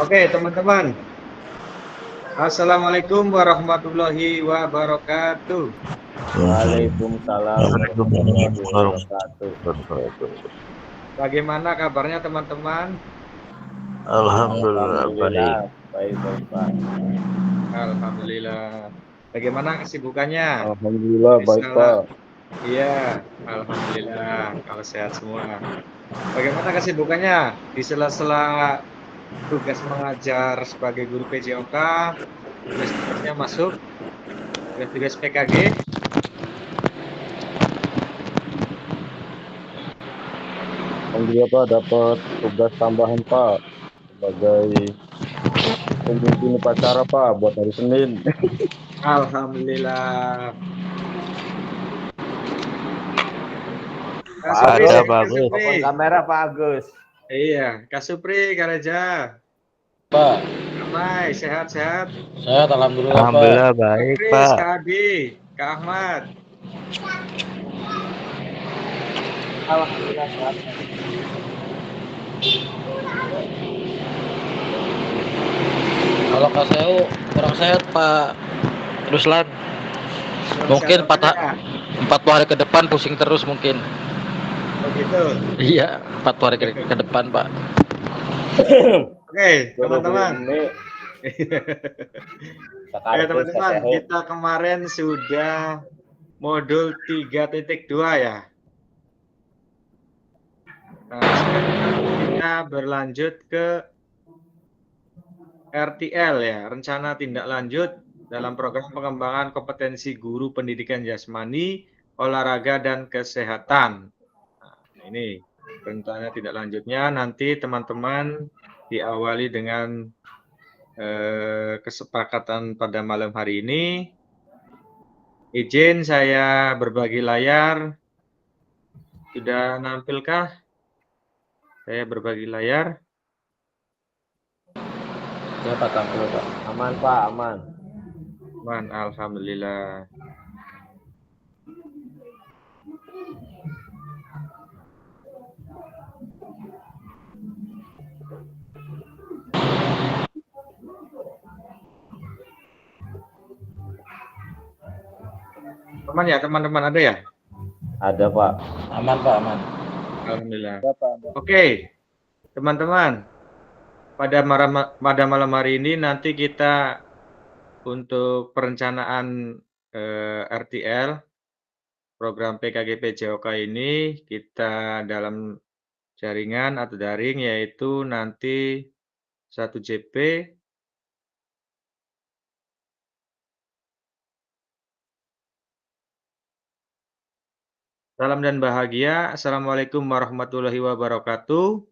Oke, teman-teman. Assalamualaikum warahmatullahi wabarakatuh. Waalaikumsalam warahmatullahi wabarakatuh. Bagaimana kabarnya teman-teman? Alhamdulillah baik. Alhamdulillah, baik-baik Pak. Alhamdulillah. Bagaimana kesibukannya? Alhamdulillah baik Bisa, Pak. iya, alhamdulillah kalau sehat semua. Bagaimana kesibukannya di sela-sela tugas mengajar sebagai guru PJOK, tugas-tugasnya masuk, tugas-tugas PKG? Alhamdulillah Pak dapat tugas tambahan Pak sebagai pemimpin upacara Pak buat hari Senin. Alhamdulillah. Kak Pak Supri, Ada Agus, sehat Kak bagus. Supri? open kamera Pak Agus. Iya, Kak Supri, Kak Reza, Pak, Kak Mai, sehat-sehat. sehat alhamdulillah Pak. Alhamdulillah Kak baik, Kris, Pak. Kak Adi, Kak Ahmad. Alhamdulillah sehat. Kalau Kak Seu kurang sehat Pak Ruslan. Mungkin Sehat apanya, Kak? 4 hari ke depan pusing terus mungkin. Oh gitu. Iya, 4 hari ke depan Pak. Oke, teman-teman. Sekarang Teman-teman, kita kemarin sudah modul 3.2 ya. Nah, sekarang kita berlanjut ke RTL ya, rencana tindak lanjut dalam program pengembangan kompetensi guru pendidikan jasmani, olahraga, dan kesehatan. Nah, ini rencana tindak lanjutnya nanti teman-teman diawali dengan kesepakatan pada malam hari ini. Izin saya berbagi layar. Sudah nampilkah? Saya berbagi layar. Ya Pak, tampil Pak. Aman Pak, aman. Aman, alhamdulillah. Aman ya teman-teman, ada ya? Ada Pak. Aman Pak, aman. Alhamdulillah. Oke, teman-teman. Pada malam hari ini nanti kita untuk perencanaan RTL program PKG PJOK ini kita dalam jaringan atau daring, yaitu nanti 1 JP. Salam dan bahagia. Assalamualaikum warahmatullahi wabarakatuh.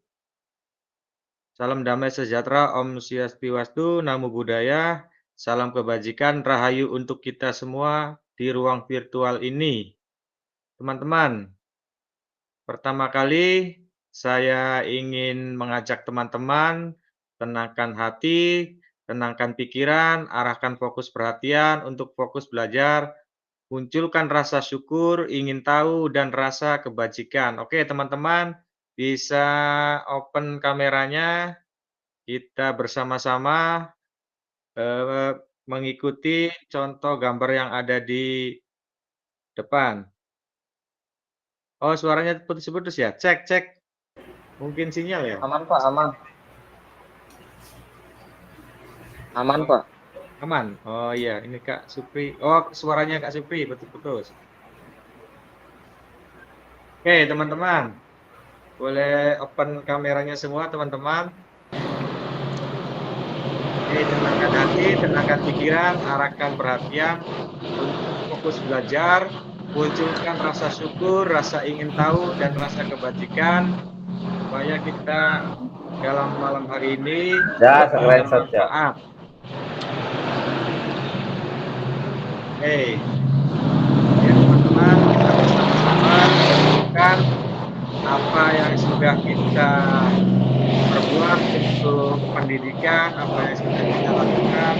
Salam damai sejahtera, Om Swastiastu, Namo Buddhaya, salam kebajikan, rahayu untuk kita semua di ruang virtual ini. Teman-teman, pertama kali saya ingin mengajak teman-teman tenangkan hati, tenangkan pikiran, arahkan fokus perhatian untuk fokus belajar, munculkan rasa syukur, ingin tahu, dan rasa kebajikan. Oke, teman-teman, bisa open kameranya. Kita bersama-sama mengikuti contoh gambar yang ada di depan. Oh, suaranya putus-putus ya? Cek, cek. Mungkin sinyal ya? Aman Pak, aman. Aman Pak. Aman? Oh iya, ini Kak Supri. Oh, suaranya Kak Supri putus-putus. Oke, teman-teman. Boleh open kameranya semua, teman-teman. Oke, tenangkan hati, tenangkan pikiran, arahkan perhatian untuk fokus belajar, munculkan rasa syukur, rasa ingin tahu, dan rasa kebajikan, supaya kita dalam malam hari ini bermanfaat. Oke, ya teman-teman, kita bersama-sama melakukan apa yang sudah kita perbuat untuk pendidikan, apa yang sudah kita lakukan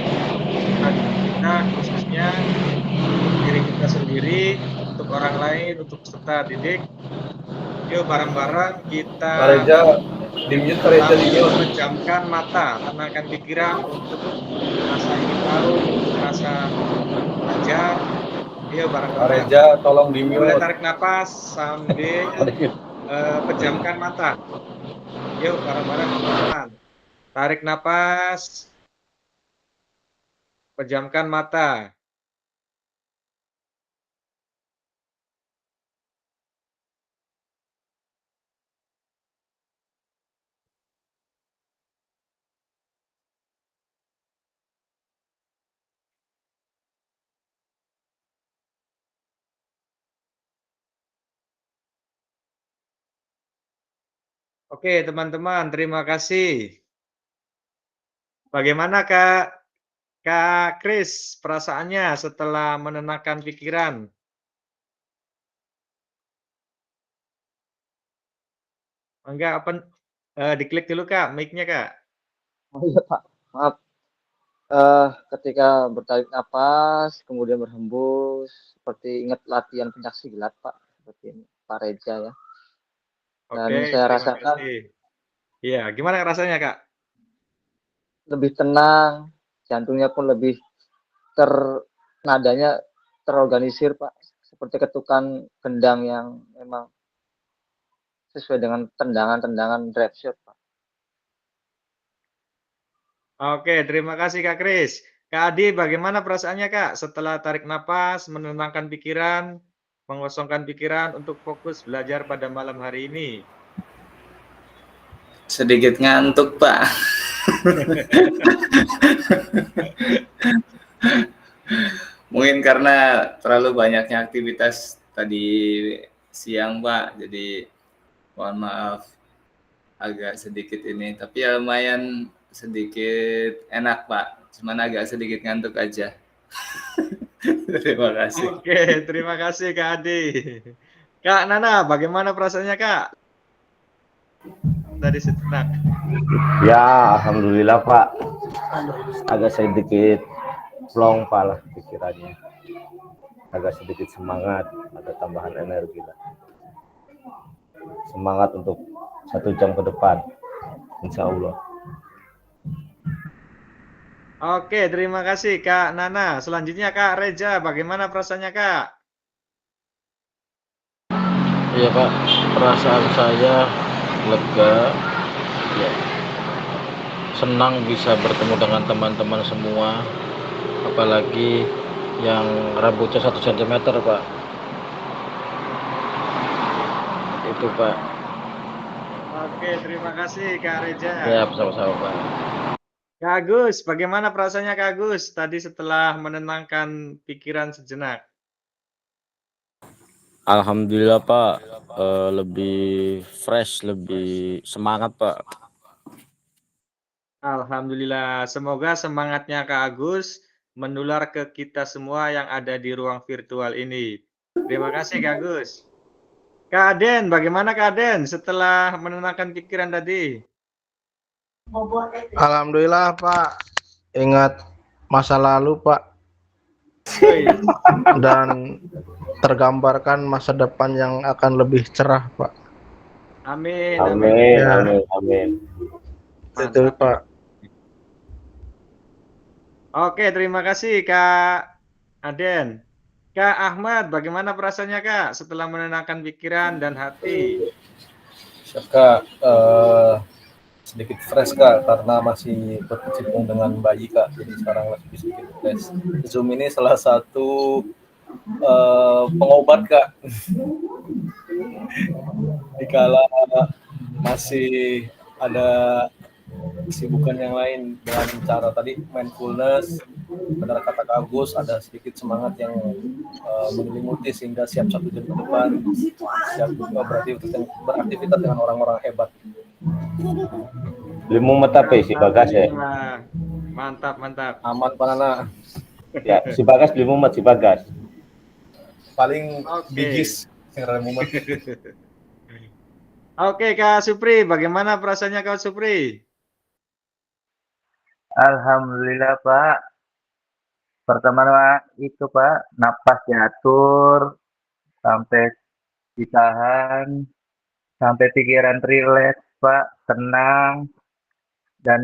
bagi kita, khususnya untuk diri kita sendiri, untuk orang lain, untuk peserta didik. Yuk bareng-bareng kita Di mute Pak Reza, di Sambil mute. memejamkan mata, tenangkan pikiran untuk rasa ingin tahu, untuk rasa belajar. Ayo Pak bareng-bareng. Reza tolong di Mulai mute. tarik napas sambil pejamkan mata. Yuk bareng-bareng teman-teman. Tarik napas, pejamkan mata. Oke, teman-teman, terima kasih. Bagaimana Kak Kris perasaannya setelah menenangkan pikiran? Enggak, diklik dulu Kak, mic-nya Kak. Oh iya Pak, maaf. Ketika bertarik napas, kemudian berhembus, seperti ingat latihan pencak silat Pak, seperti ini, Pak Reza ya. Dan Oke, saya terima rasakan kasih. Iya, gimana rasanya Kak? lebih tenang, jantungnya pun lebih ter nadanya terorganisir Pak, seperti ketukan gendang yang memang sesuai dengan tendangan-tendangan drive shot Pak. Oke, terima kasih Kak Kris. Kak Adi, bagaimana perasaannya Kak setelah tarik napas, menenangkan pikiran, mengosongkan pikiran untuk fokus belajar pada malam hari ini? Sedikit ngantuk, Pak. Mungkin karena terlalu banyaknya aktivitas tadi siang, Pak. Jadi mohon maaf agak sedikit ini. Tapi ya lumayan sedikit enak, Pak. Cuman agak sedikit ngantuk aja. Terima kasih. Oke, terima kasih Kak Adi. Kak Nana, bagaimana perasaannya Kak? Tadi sejenak. Ya, alhamdulillah Pak. Agak sedikit plong Pak lah pikirannya. Agak sedikit semangat, ada tambahan energi lah. Semangat untuk 1 jam ke depan, insya Allah. Oke, terima kasih Kak Nana. Selanjutnya Kak Reza, bagaimana perasaannya Kak? Iya Pak, perasaan saya lega, ya, senang bisa bertemu dengan teman-teman semua, apalagi yang rambutnya 1 cm Pak. Itu Pak. Oke, terima kasih Kak Reza. Ya, sama-sama Pak. Kak Agus, bagaimana perasaannya Kak Agus tadi setelah menenangkan pikiran sejenak? Alhamdulillah Pak, lebih fresh, lebih semangat Pak. Alhamdulillah, semoga semangatnya Kak Agus menular ke kita semua yang ada di ruang virtual ini. Terima kasih Kak Agus. Kak Aden, bagaimana Kak Aden setelah menenangkan pikiran tadi? Alhamdulillah Pak, ingat masa lalu Pak, Woi, dan tergambarkan masa depan yang akan lebih cerah Pak. amin, Amin, Ya. amin, amin. Itu Mantap. Pak. Oke, terima kasih Kak Aden. Kak Ahmad, bagaimana perasaannya Kak setelah menenangkan pikiran dan hati? Siap, Kak. Sedikit fresh, Kak, karena masih berkecimpung dengan bayi, Kak. Jadi sekarang lebih sedikit fresh. Zoom ini salah satu pengobat, Kak. Dikala masih ada kesibukan yang lain dengan cara tadi mindfulness, benar kata Kak Agus, ada sedikit semangat yang menyelimuti sehingga siap 1 jam ke depan siap beraktivitas dengan orang-orang hebat. Limu matape si Bagas ya. Mantap, mantap. Aman Pak Nana. Ya, si Bagas limu mat si Bagas. Paling Oke. bigis yang mumet. Oke, Kak Supri, bagaimana perasaannya Kak Supri? Alhamdulillah Pak. Pertama itu Pak, napas diatur sampai ditahan, sampai pikiran rileks, Pak, tenang, dan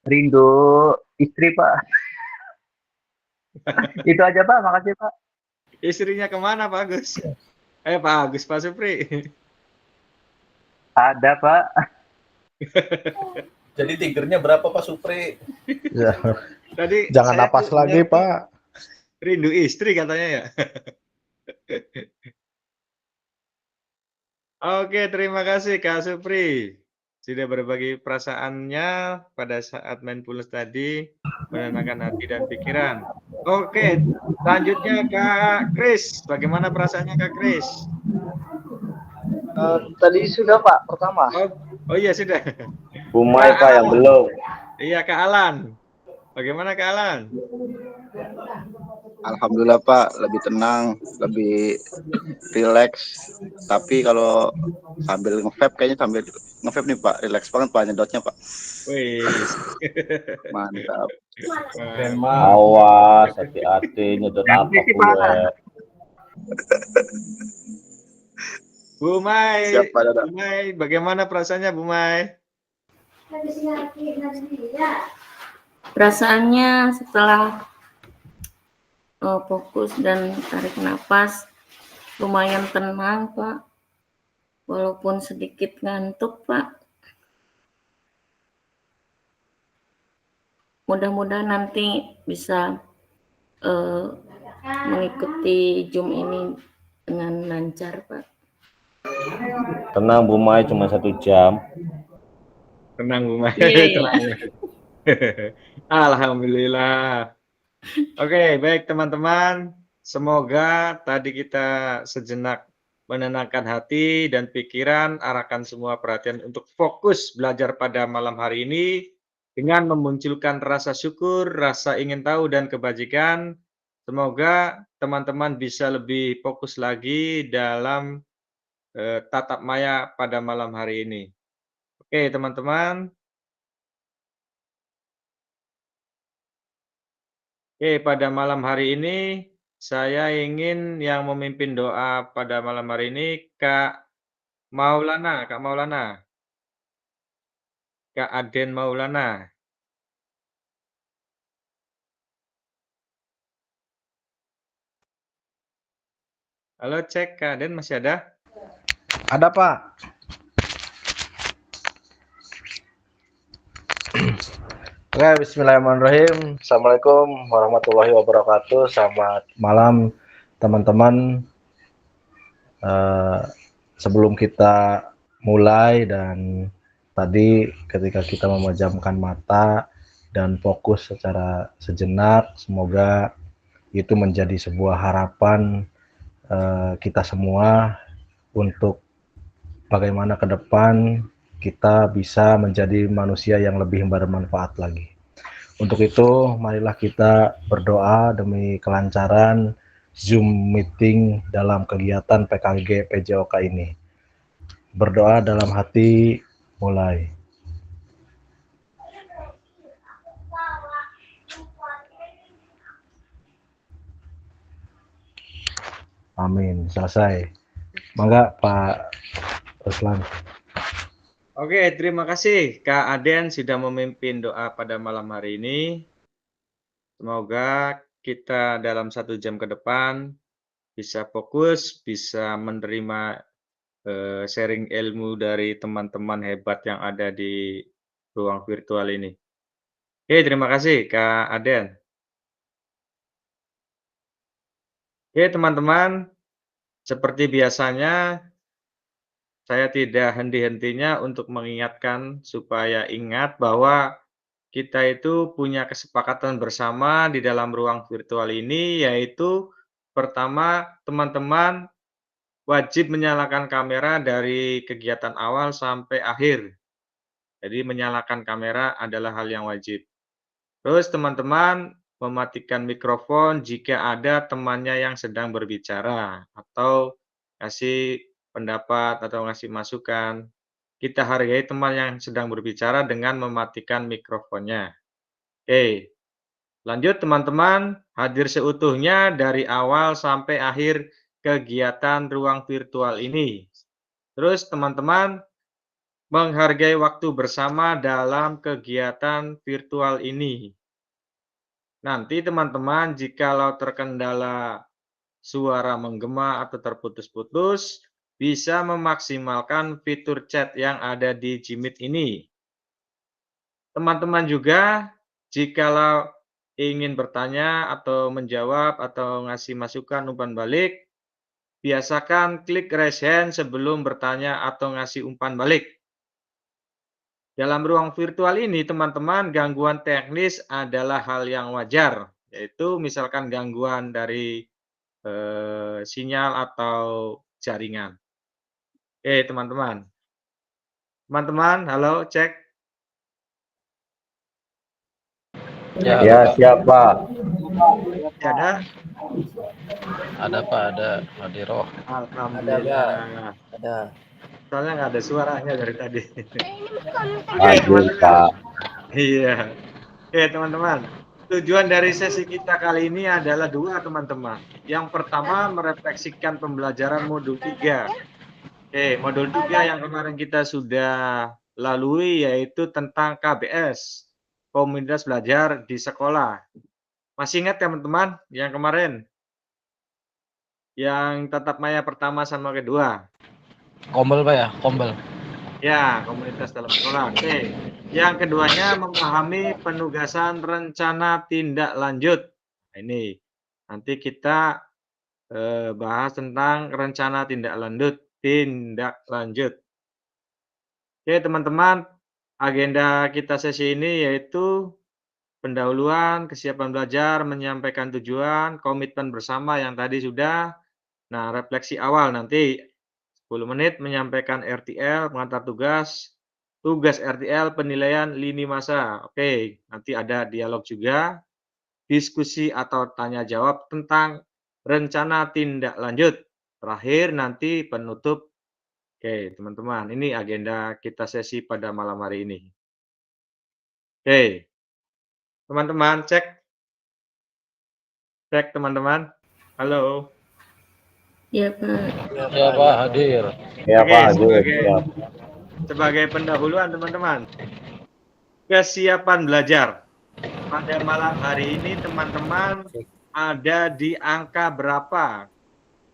rindu istri, Pak. Itu aja, Pak. Makasih, Pak. Istrinya kemana Pak Agus? Pak Agus, Pak Supri. Ada, Pak. Jadi tigernya berapa Pak Supri? Ya, Tadi jangan saya napas tuh lagi, jawabnya Pak. rindu istri katanya ya. Oke, terima kasih Kak Supri. Sudah berbagi perasaannya pada saat mindfulness tadi, menenangkan hati dan pikiran. Oke, selanjutnya Kak Kris. Bagaimana perasaannya Kak Kris? Tadi sudah Pak, pertama. Oh iya sudah. Bu Mai Kak Pak yang Alan. belum. Iya Kak Alan. Bagaimana Kak Alan? Alhamdulillah Pak, lebih tenang, lebih rileks. Tapi kalau sambil nge-vape, kayaknya sambil nge-vape nih Pak, rileks banget Pak nyedotnya Pak. Wih. Mantap. Awas, hati-hati nyedot apa gue. Bu Mai, Siap Pak Dada. Bu Mai, bagaimana perasaannya Bu Mai? Perasaannya setelah fokus dan tarik nafas lumayan tenang Pak, walaupun sedikit ngantuk Pak. Mudah-mudahan nanti bisa mengikuti Zoom ini dengan lancar Pak. Tenang Bu Mai, cuma 1 jam. Tenang Bu Mai. Iya. Tenang. Alhamdulillah. Oke, baik teman-teman. Semoga tadi kita sejenak menenangkan hati dan pikiran, arahkan semua perhatian untuk fokus belajar pada malam hari ini dengan memunculkan rasa syukur, rasa ingin tahu dan kebajikan. Semoga teman-teman bisa lebih fokus lagi dalam tatap maya pada malam hari ini. Oke, teman-teman. Oke, pada malam hari ini saya ingin yang memimpin doa pada malam hari ini Kak Maulana, Kak Maulana. Kak Aden Maulana. Halo, cek Kak Aden masih ada? Ada, Pak. Oke, bismillahirrahmanirrahim. Assalamualaikum warahmatullahi wabarakatuh. Selamat malam, teman-teman. Sebelum kita mulai dan tadi ketika kita memejamkan mata dan fokus secara sejenak, semoga itu menjadi sebuah harapan kita semua untuk bagaimana ke depan kita bisa menjadi manusia yang lebih bermanfaat lagi. Untuk itu, marilah kita berdoa demi kelancaran Zoom meeting dalam kegiatan PKG PJOK ini. Berdoa dalam hati, mulai. Amin. Selesai. Mangga Pak Ruslan. Oke, terima kasih Kak Aden sudah memimpin doa pada malam hari ini. Semoga kita dalam 1 jam ke depan bisa fokus, bisa menerima sharing ilmu dari teman-teman hebat yang ada di ruang virtual ini. Oke, terima kasih Kak Aden. Oke, teman-teman, seperti biasanya saya tidak henti-hentinya untuk mengingatkan supaya ingat bahwa kita itu punya kesepakatan bersama di dalam ruang virtual ini, yaitu pertama, teman-teman wajib menyalakan kamera dari kegiatan awal sampai akhir. Jadi menyalakan kamera adalah hal yang wajib. Terus teman-teman mematikan mikrofon jika ada temannya yang sedang berbicara atau kasih pendapat atau ngasih masukan. Kita hargai teman yang sedang berbicara dengan mematikan mikrofonnya. Oke, lanjut teman-teman, hadir seutuhnya dari awal sampai akhir kegiatan ruang virtual ini. Terus teman-teman menghargai waktu bersama dalam kegiatan virtual ini. Nanti teman-teman jikalau terkendala suara menggema atau terputus-putus, bisa memaksimalkan fitur chat yang ada di Jimit ini. Teman-teman juga jikalau ingin bertanya atau menjawab atau ngasih masukan umpan balik, biasakan klik raise hand sebelum bertanya atau ngasih umpan balik. Dalam ruang virtual ini, teman-teman, gangguan teknis adalah hal yang wajar, yaitu misalkan gangguan dari sinyal atau jaringan. Oke, teman-teman. Teman-teman, halo, cek. Ya, siap Pak. Ya, Ada Pak, ada Hadiroh. Alhamdulillah. Ada. Soalnya nggak ada suaranya dari tadi. Aduh Pak. Iya. Oke, teman-teman. Tujuan dari sesi kita kali ini adalah dua, teman-teman. Yang pertama, merefleksikan pembelajaran modul 3. Oke, modul 3 yang kemarin kita sudah lalui yaitu tentang KBS, Komunitas Belajar di Sekolah. Masih ingat teman-teman yang kemarin? Yang tatap maya pertama sama kedua. Kombel Pak ya, kombel. Ya, komunitas dalam sekolah. Oke. Yang keduanya memahami penugasan rencana tindak lanjut. Nah, ini nanti kita bahas tentang rencana tindak lanjut. Oke, teman-teman, agenda kita sesi ini yaitu pendahuluan, kesiapan belajar, menyampaikan tujuan, komitmen bersama yang tadi sudah. Nah, refleksi awal nanti 10 menit menyampaikan RTL, mengantar tugas RTL, penilaian lini masa. Oke, nanti ada dialog juga, diskusi atau tanya jawab tentang rencana tindak lanjut. Terakhir nanti penutup. Oke, teman-teman, ini agenda kita sesi pada malam hari ini. Oke, teman-teman, cek. Cek, teman-teman. Halo. Ya, Pak. Ya Pak, hadir. Ya Oke, Pak, hadir. Siap. sebagai pendahuluan, teman-teman. Kesiapan belajar. Pada malam hari ini, teman-teman, ada di angka berapa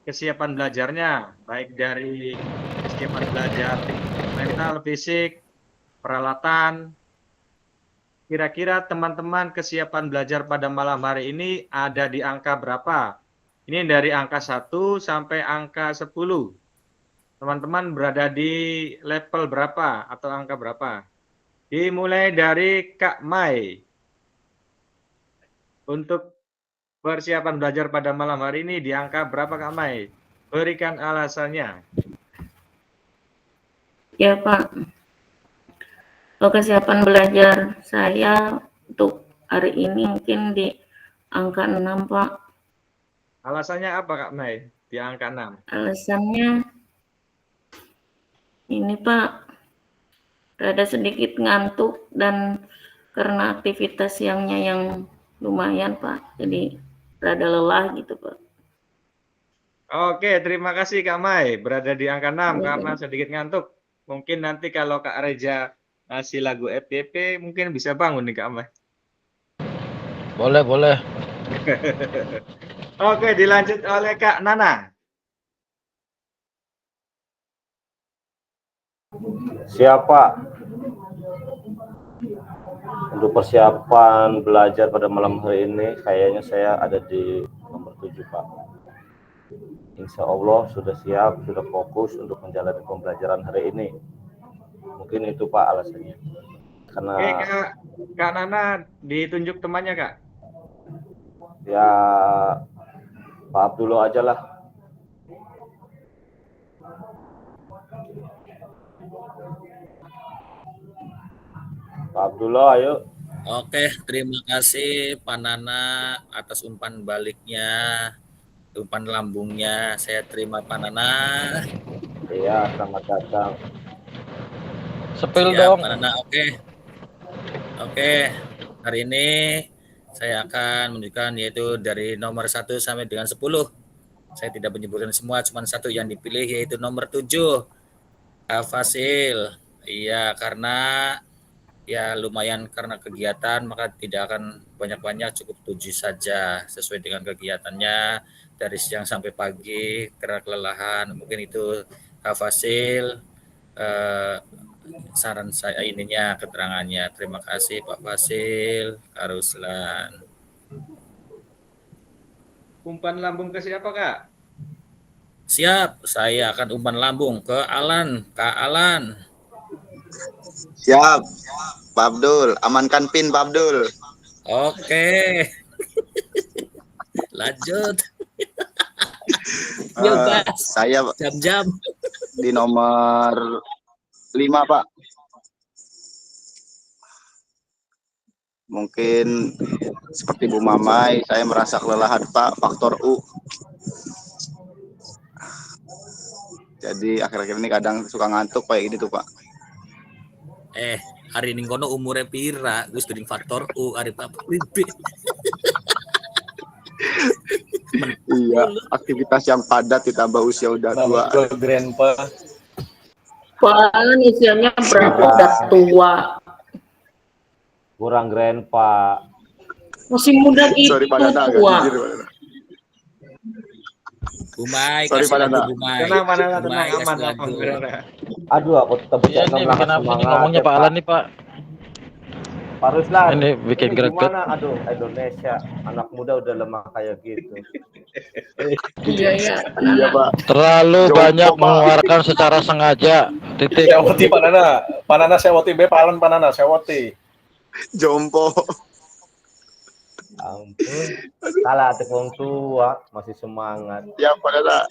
kesiapan belajarnya, baik dari kesiapan belajar mental, fisik, peralatan. Kira-kira teman-teman kesiapan belajar pada malam hari ini ada di angka berapa? Ini dari angka 1 sampai angka 10. Teman-teman berada di level berapa atau angka berapa? Dimulai dari Kak Mai. Untuk persiapan belajar pada malam hari ini di angka berapa Kak Mai? Berikan alasannya. Ya, Pak. Kalau kesiapan belajar saya untuk hari ini mungkin di angka 6, Pak. Alasannya apa Kak Mai di angka 6? Alasannya ini, Pak, rada sedikit ngantuk dan karena aktivitas siangnya yang lumayan, Pak. Jadi rada lelah gitu, Pak. Oke, terima kasih Kak Mai. Berada di angka 6 Ya, karena sedikit ngantuk. Mungkin nanti kalau Kak Reja ngasih lagu FYP mungkin bisa bangun nih Kak Mai. Boleh, boleh. Oke, dilanjut oleh Kak Nana. Siap Pak. Untuk persiapan belajar pada malam hari ini, kayaknya saya ada di nomor 7 Pak. Insya Allah sudah siap, sudah fokus untuk menjalani pembelajaran hari ini. Mungkin itu Pak alasannya. Karena Oke, Kak Nana ditunjuk temannya Kak. ya Pak Abdullah aja lah. Pak Abdullah, ayo. Oke, terima kasih Pak Nana atas umpan baliknya, umpan lambungnya. Saya terima Pak Nana. Iya, selamat datang. Sepil Siap, dong. Pak Nana. Oke. Hari ini saya akan menunjukkan yaitu dari nomor 1 sampai dengan 10. Saya tidak menyebutkan semua, cuma satu yang dipilih yaitu nomor 7. Kak Fasil. Iya, karena ya lumayan karena kegiatan maka tidak akan banyak-banyak, cukup 7 saja sesuai dengan kegiatannya dari siang sampai pagi karena kelelahan. Mungkin itu Kak Fasil, saran saya ininya keterangannya. Terima kasih Pak Fasil, Kak Ruslan. Umpan lambung ke siapa, Kak? Siap, saya akan umpan lambung ke Alan, Kak Alan. Siap, Pak Abdul. Amankan pin, Pak Abdul. Oke. Lanjut. Yuk, Gas. Saya Jam-jam. di nomor 5, Pak. Mungkin seperti Bu Mamai, saya merasa kelelahan, Pak, faktor U. Jadi akhir-akhir ini kadang suka ngantuk kayak gitu tuh, Pak. Hari ini kono umurnya pira, gue studying faktor U, hari apa ribe. Iya, aktivitas yang padat ditambah usia udah tua. Grandpa. Paling usianya berapa udah tua. Kurang grandpa. Masih muda itu Sorry, Pak Nana, agak tua. jujur, Pak Nana. Bumai, Sorry, kasih Pak lagu Nana. Bumai. Tenang, Pak Nana, Bumai, tenang, kasih aman, lagu. aman, Nana. Aduh, aku tetap bisa Iya nih, bikin apa ini ngomongnya Pak Alan nih Pak? Pak Ruslan, Ini bikin ini greget. gimana? Aduh, Indonesia, anak muda udah lemah kayak gitu. Iya, iya. Iya, Pak. Terlalu Jompo, banyak Pak. mengeluarkan secara sengaja. Titik. Sewoti Pak Nana. Pak Nana sewoti be Pak Alan Pak Nana sewoti. Jompo. Ampun, salah atik wong tua, masih semangat. Ya, Pak Nana.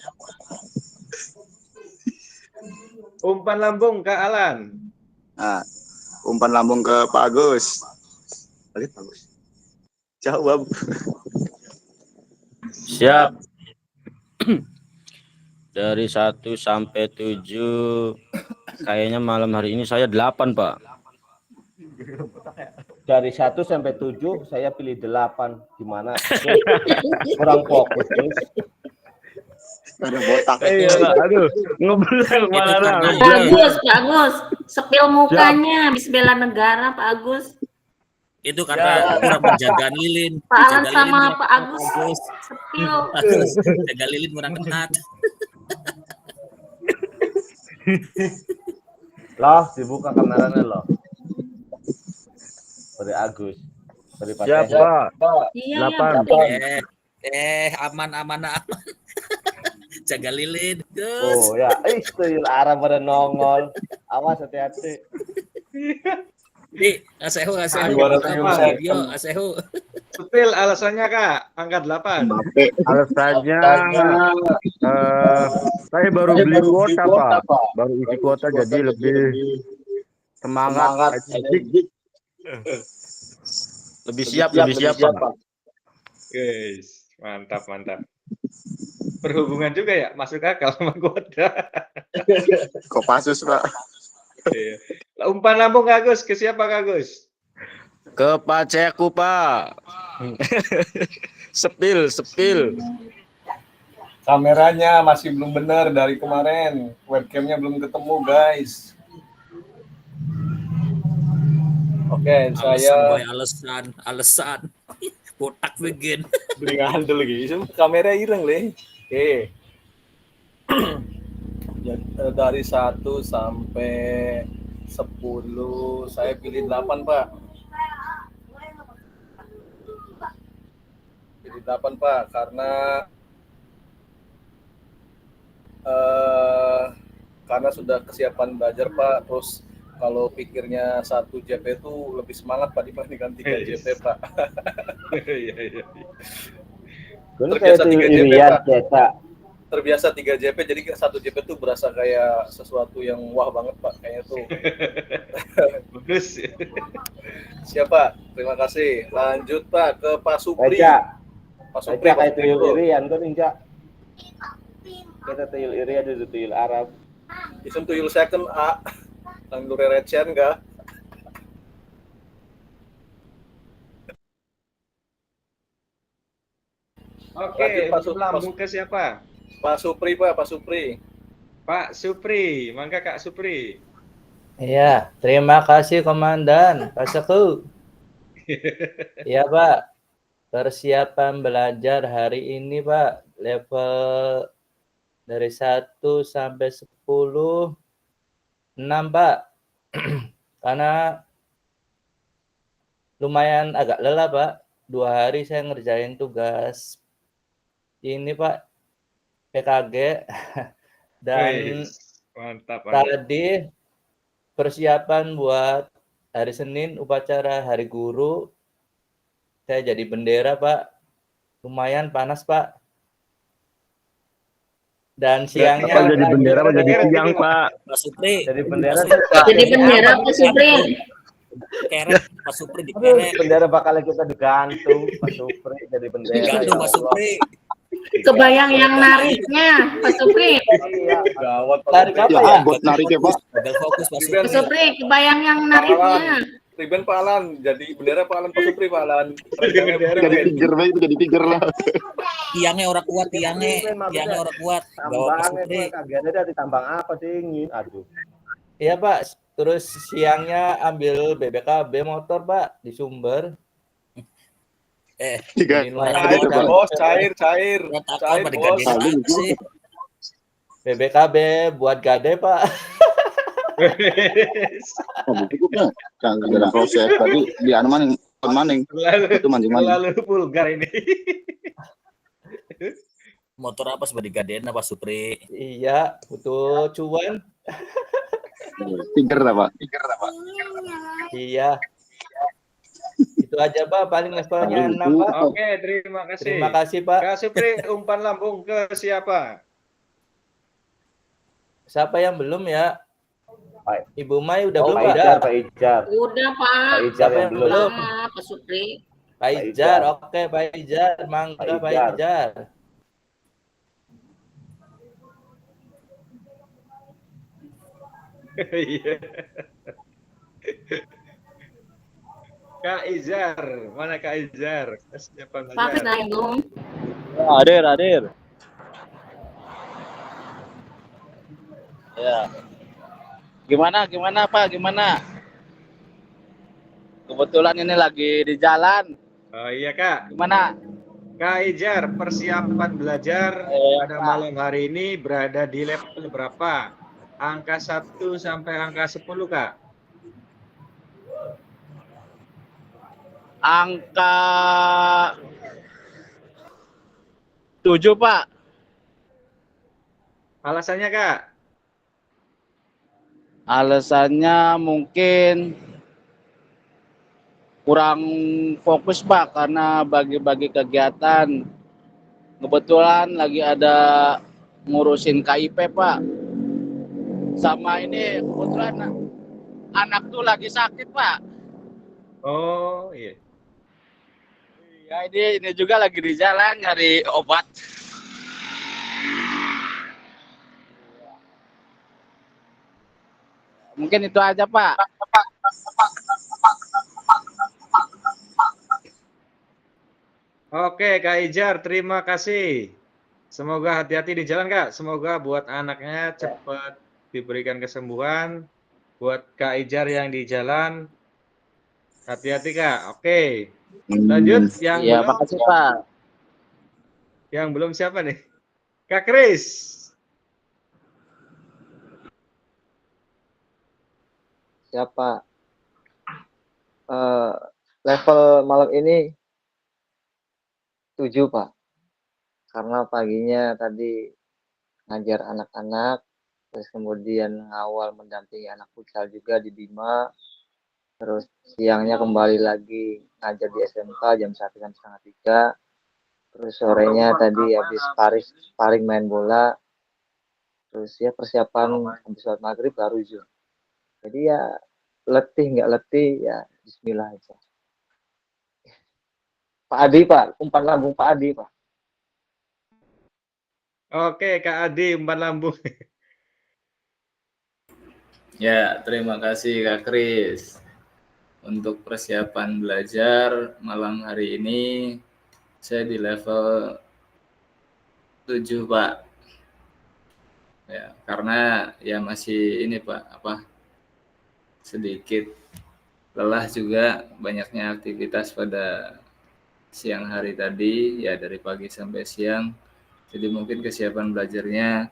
Umpan lambung, Kak Alan. Nah, umpan lambung ke Pak Agus. Balik, Pak Agus. Jawab. Siap. Dari 1 sampai 7, kayaknya malam hari ini saya 8, Pak. Dari 1 sampai 7, saya pilih 8. Gimana? Kurang fokus, terus. Ada botak. Iya, Pak. Aduh, ngebleng malah. Pak Agus, sepil mukanya habis bela negara Pak Agus. Itu karena kurang menjaga lilin. Pak Alan Jaga sama lilin, Pak Agus sepil. Agus, jaga lilin kurang ketat. Loh, dibuka kameranya loh. Dari Agus. Dari Pak Siap Sehat. Pak. Iya, 8. Aman. Jaga lilin, Gus. Oh ya, tuyul Arab pada nongol. Awas hati-hati. Nih, asehu. Juara tuyul Video, asehu. Betul alasannya, Kak. Angka 8. Alasannya saya baru beli kuota Pak, baru isi kuota jadi lebih semangat. Lebih siap Pak. Guys, mantap. Berhubungan juga ya, masuk akal sama kuota. Kopassus, Pak. Iya. Umpan lambung Kak Agus, ke siapa Kak Agus? Ke Pak Ceku, Pak. Sepil. Kameranya masih belum benar dari kemarin. Webcamnya belum ketemu, guys. Oke, saya alasan. Botak begin. beli ngandel lagi. Kamera ireng, Le. Oke. Dari 1 sampai 10, saya pilih 8, Pak. Pilih 8, Pak, karena sudah kesiapan belajar, Pak. Terus kalau pikirnya 1 JP itu lebih semangat, Pak, dibandingkan 3 JP, Pak. Iya. Terbiasa 3 JP, Pak. Pak. Terbiasa 3 JP, jadi 1 JP tuh berasa kayak sesuatu yang wah banget, Pak. Kayaknya tuh. Bagus. Siapa? Terima kasih. Lanjut, Pak, ke Pak Supri. Pak Supri, Kayak tuyul irian kan, Inca. Kita tuyul irian itu tuyul Arab. Isun tuyul second A. Tanggung recen enggak? Oke, lambung ke siapa? Pak Supri, Pak. Pak Supri. Pak Supri, mangga Kak Supri. Iya, terima kasih Komandan. Pak Seku. Iya Pak, persiapan belajar hari ini Pak, level dari 1 sampai 10, 6 Pak. Karena lumayan agak lelah Pak, 2 hari saya ngerjain tugas ini Pak, PKG. Dan Wis, mantap, mantap. tadi persiapan buat hari Senin upacara Hari Guru, saya jadi bendera Pak, lumayan panas Pak. Dan siangnya Apa jadi bendera apa jadi tiang, Pak? Pak Supri. Jadi bendera Jadi bendera Pak Supri. Keret, Pak Supri Aduh, dikeret. bendera bakal kita digantung, Pak Supri jadi bendera. Digantung Pak Supri. Kebayang yang nariknya Pak Supri. Gawat Tarik apa Ya ya? ampun nariknya Pak. Gagal fokus Pak Supri. Pak Supri, kebayang yang nariknya. Riben Pak Alan, jadi bendera Pak Alan, Pak Supri Pak Alan. Jadi tiger Pak, itu jadi tiger lah. Tiangnya orang kuat, tiangnya orang kuat. Bawa Pak Supri. Kagiannya dari tambang apa dingin? Aduh. Iya Pak, terus siangnya ambil BBKB motor Pak di Sumber. Tiga. Ini lumayan Cair, lancar. bos, cair. Cair, bos. BBKB buat gade Pak. Oh, cukup ya. Jangan dalam proses. Berarti di anu maning. Itu mancing-mancing. Terlalu vulgar ini. Motor apa sebagai gadean Pak Supri? Iya, butuh cuan. Tiger lah Pak. Iya. Itu aja Pak, paling levelnya 6 Pak. Oke, terima kasih. Terima kasih Pak. Kak Supri, umpan lambung ke siapa? Siapa yang belum ya? Ibu Mai udah belum Pak ada? Ijar, Pak Ijar. Udah Pak. Pak Ijar yang belum. Sama Pak Supri. Pak Ijar, oke Pak Ijar, mangga Pak Ijar. Iya. Kak Izar, mana Kak Izar? Siapa Pak Saigung. Hadir. Ya. Gimana Pak? Gimana? Kebetulan ini lagi di jalan. Oh iya Kak. Gimana? Kak Ijar, persiapan belajar pada malam hari ini berada di level berapa? Angka 1 sampai angka 10 Kak? Angka 7 Pak. Alasannya Kak? Alasannya mungkin kurang fokus Pak karena bagi-bagi kegiatan. Kebetulan lagi ada ngurusin KIP Pak. Sama ini kebetulan anak tuh lagi sakit Pak. Oh iya. Ya ini juga lagi di jalan nyari obat. Mungkin itu aja Pak. Oke Kak Ijar, terima kasih. Semoga hati-hati di jalan Kak. Semoga buat anaknya cepat diberikan kesembuhan. Buat Kak Ijar yang di jalan, hati-hati Kak. Oke. Lanjut yang Ya, belum. makasih Pak. Yang belum siapa nih? Kak Kris. Siapa? Level malam ini 7 Pak. Karena paginya tadi ngajar anak-anak, terus kemudian ngawal mendampingi anak futsal juga di Bima, terus siangnya kembali lagi ngajar di SMK jam 1 jam setengah 3, terus sorenya tadi habis sparring main bola, terus ya persiapan habis sholat maghrib baru Zoom. Jadi ya letih nggak letih ya Bismillah aja. Pak Adi Pak, umpan lambung Pak Adi Pak. Oke Kak Adi, umpan lambung. Ya, terima kasih Kak Kris. Untuk persiapan belajar malam hari ini, saya di level 7 Pak. Ya, karena ya masih ini Pak, sedikit lelah juga, banyaknya aktivitas pada siang hari tadi, ya dari pagi sampai siang. Jadi mungkin kesiapan belajarnya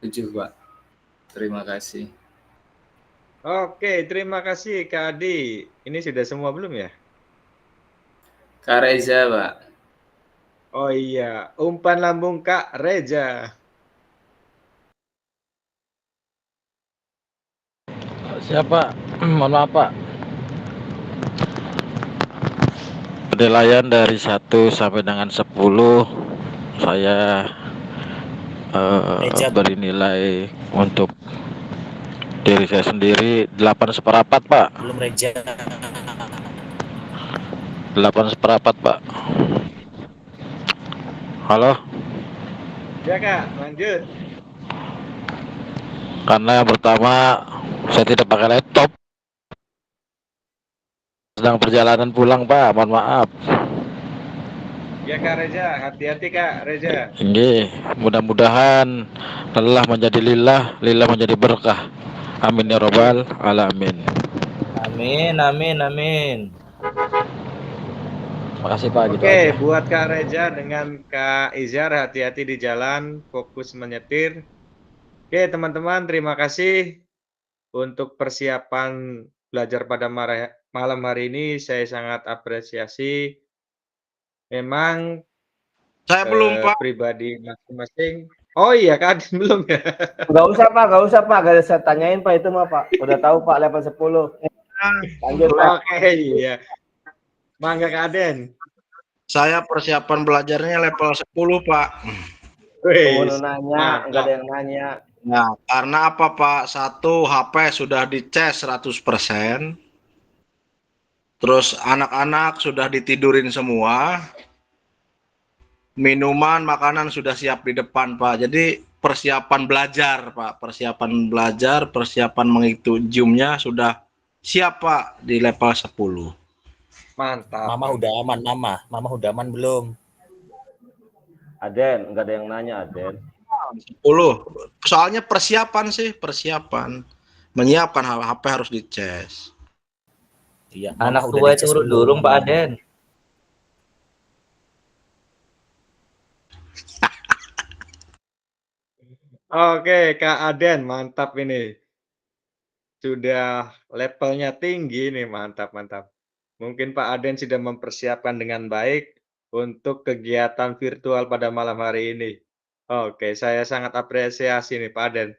7, Pak. Terima kasih. Oke, terima kasih Kak Adi. Ini sudah semua belum ya? Kak Reza, Pak. Oh iya, umpan lambung Kak Reza. Siapa? Mohon maaf Pak. Penilaian dari 1 sampai dengan 10 saya beri nilai untuk diri saya sendiri 8/4 Pak. Belum Reja. 8/4 Pak. Halo? Ya Kak, lanjut. Karena yang pertama saya tidak pakai laptop. Sedang perjalanan pulang Pak, mohon maaf. Ya Kak Reza, hati-hati Kak Reza. Nggih, mudah-mudahan lelah menjadi lillah, lillah menjadi berkah. Amin ya robbal alamin. Amin, amin, amin. Makasih Pak, gitu Oke, aja. buat Kak Reza dengan Kak Izar, hati-hati di jalan, fokus menyetir. Oke, teman-teman, terima kasih untuk persiapan belajar pada malam hari ini. Saya sangat apresiasi. Memang Saya belum Pak. pribadi masing-masing. Oh iya, Kak Adin belum ya? Nggak usah Pak, nggak usah Pak. Gak saya tanyain Pak itu mah Pak. Udah tahu Pak level 10. Lanjut Pak. Oke, iya. Mangga Kak Aden. Saya persiapan belajarnya level 10 Pak. Mau nanya, nggak ada yang nanya. Nah, karena apa Pak? Satu, HP sudah dicas 100%. Terus anak-anak sudah ditidurin semua. Minuman, makanan sudah siap di depan Pak. Jadi persiapan belajar Pak. Persiapan belajar, persiapan mengikuti Zoom-nya sudah siap Pak di level 10. Mantap. Mama udah aman, Mama udah aman belum? Aden, nggak ada yang nanya Aden. 10. Soalnya persiapan sih, persiapan. Menyiapkan HP harus dicas. Iya, Anak tua itu urut durung Pak Aden. Oke, Kak Aden, mantap ini. Sudah levelnya tinggi nih, mantap, mantap. Mungkin Pak Aden sudah mempersiapkan dengan baik untuk kegiatan virtual pada malam hari ini. Oke, saya sangat apresiasi nih Pak Aden.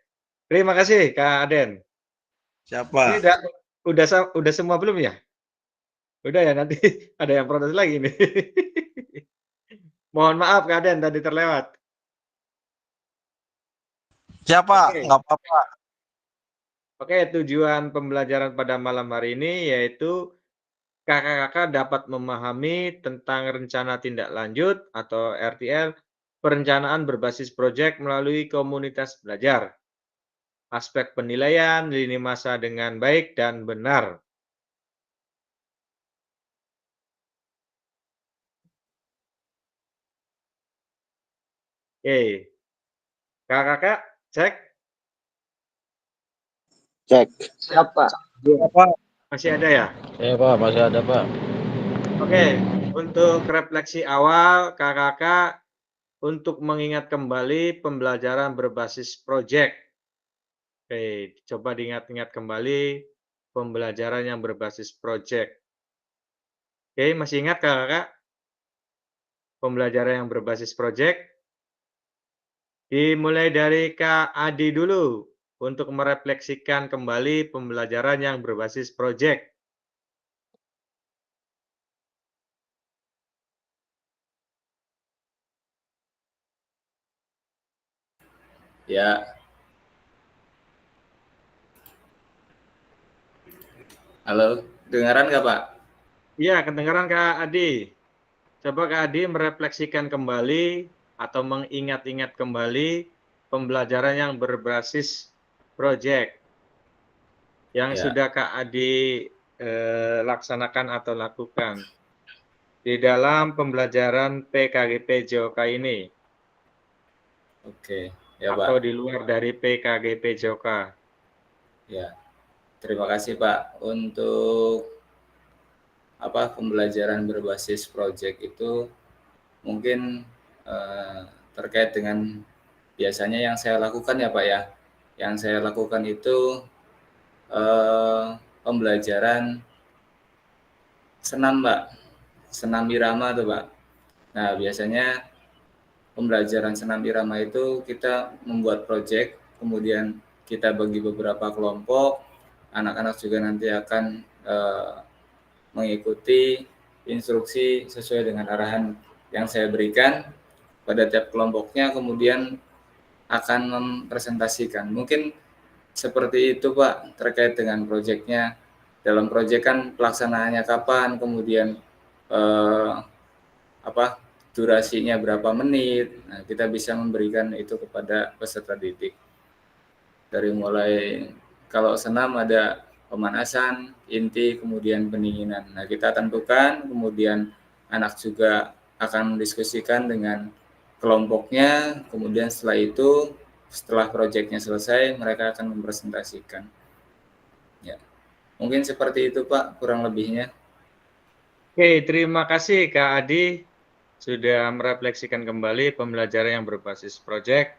Terima kasih Kak Aden. Ini Siapa? udah semua belum ya? Udah ya, nanti ada yang protes lagi nih. Mohon maaf Kak Aden tadi terlewat. Siapa? Oke. Nggak apa-apa. Oke, tujuan pembelajaran pada malam hari ini yaitu kakak-kakak dapat memahami tentang rencana tindak lanjut atau RTL, perencanaan berbasis proyek melalui komunitas belajar, aspek penilaian, lini masa dengan baik dan benar. Oke, kakak-kakak cek. Cek. Siapa? Masih ada ya? Iya Pak, masih ada Pak. Oke, untuk refleksi awal kakak-kakak untuk mengingat kembali pembelajaran berbasis proyek. Oke, coba diingat-ingat kembali pembelajaran yang berbasis proyek. Oke, masih ingat kakak? Pembelajaran yang berbasis proyek? Dimulai dari Kak Adi dulu untuk merefleksikan kembali pembelajaran yang berbasis proyek. Ya. Halo, dengaran nggak Pak? Iya, kedengaran Kak Adi. Coba Kak Adi merefleksikan kembali atau mengingat-ingat kembali pembelajaran yang berbasis proyek yang Ya. sudah Kak Adi laksanakan atau lakukan di dalam pembelajaran PKGP JOK ini. Oke, ya Pak. Atau di luar dari PKGP JOK. Ya. Terima kasih Pak. Untuk pembelajaran berbasis project itu mungkin terkait dengan biasanya yang saya lakukan ya Pak ya. Yang saya lakukan itu pembelajaran senam Pak, senam irama tuh Pak. Nah biasanya pembelajaran senam irama itu kita membuat project, kemudian kita bagi beberapa kelompok, anak-anak juga nanti akan mengikuti instruksi sesuai dengan arahan yang saya berikan pada tiap kelompoknya, kemudian akan mempresentasikan. Mungkin seperti itu Pak, terkait dengan proyeknya. Dalam proyek kan pelaksanaannya kapan, kemudian durasinya berapa menit. Nah, kita bisa memberikan itu kepada peserta didik. Dari mulai kalau senam ada pemanasan, inti, kemudian pendinginan. Nah, kita tentukan, kemudian anak juga akan mendiskusikan dengan kelompoknya, kemudian setelah proyeknya selesai, mereka akan mempresentasikan. Ya, mungkin seperti itu Pak, kurang lebihnya. Oke, terima kasih Kak Adi sudah merefleksikan kembali pembelajaran yang berbasis proyek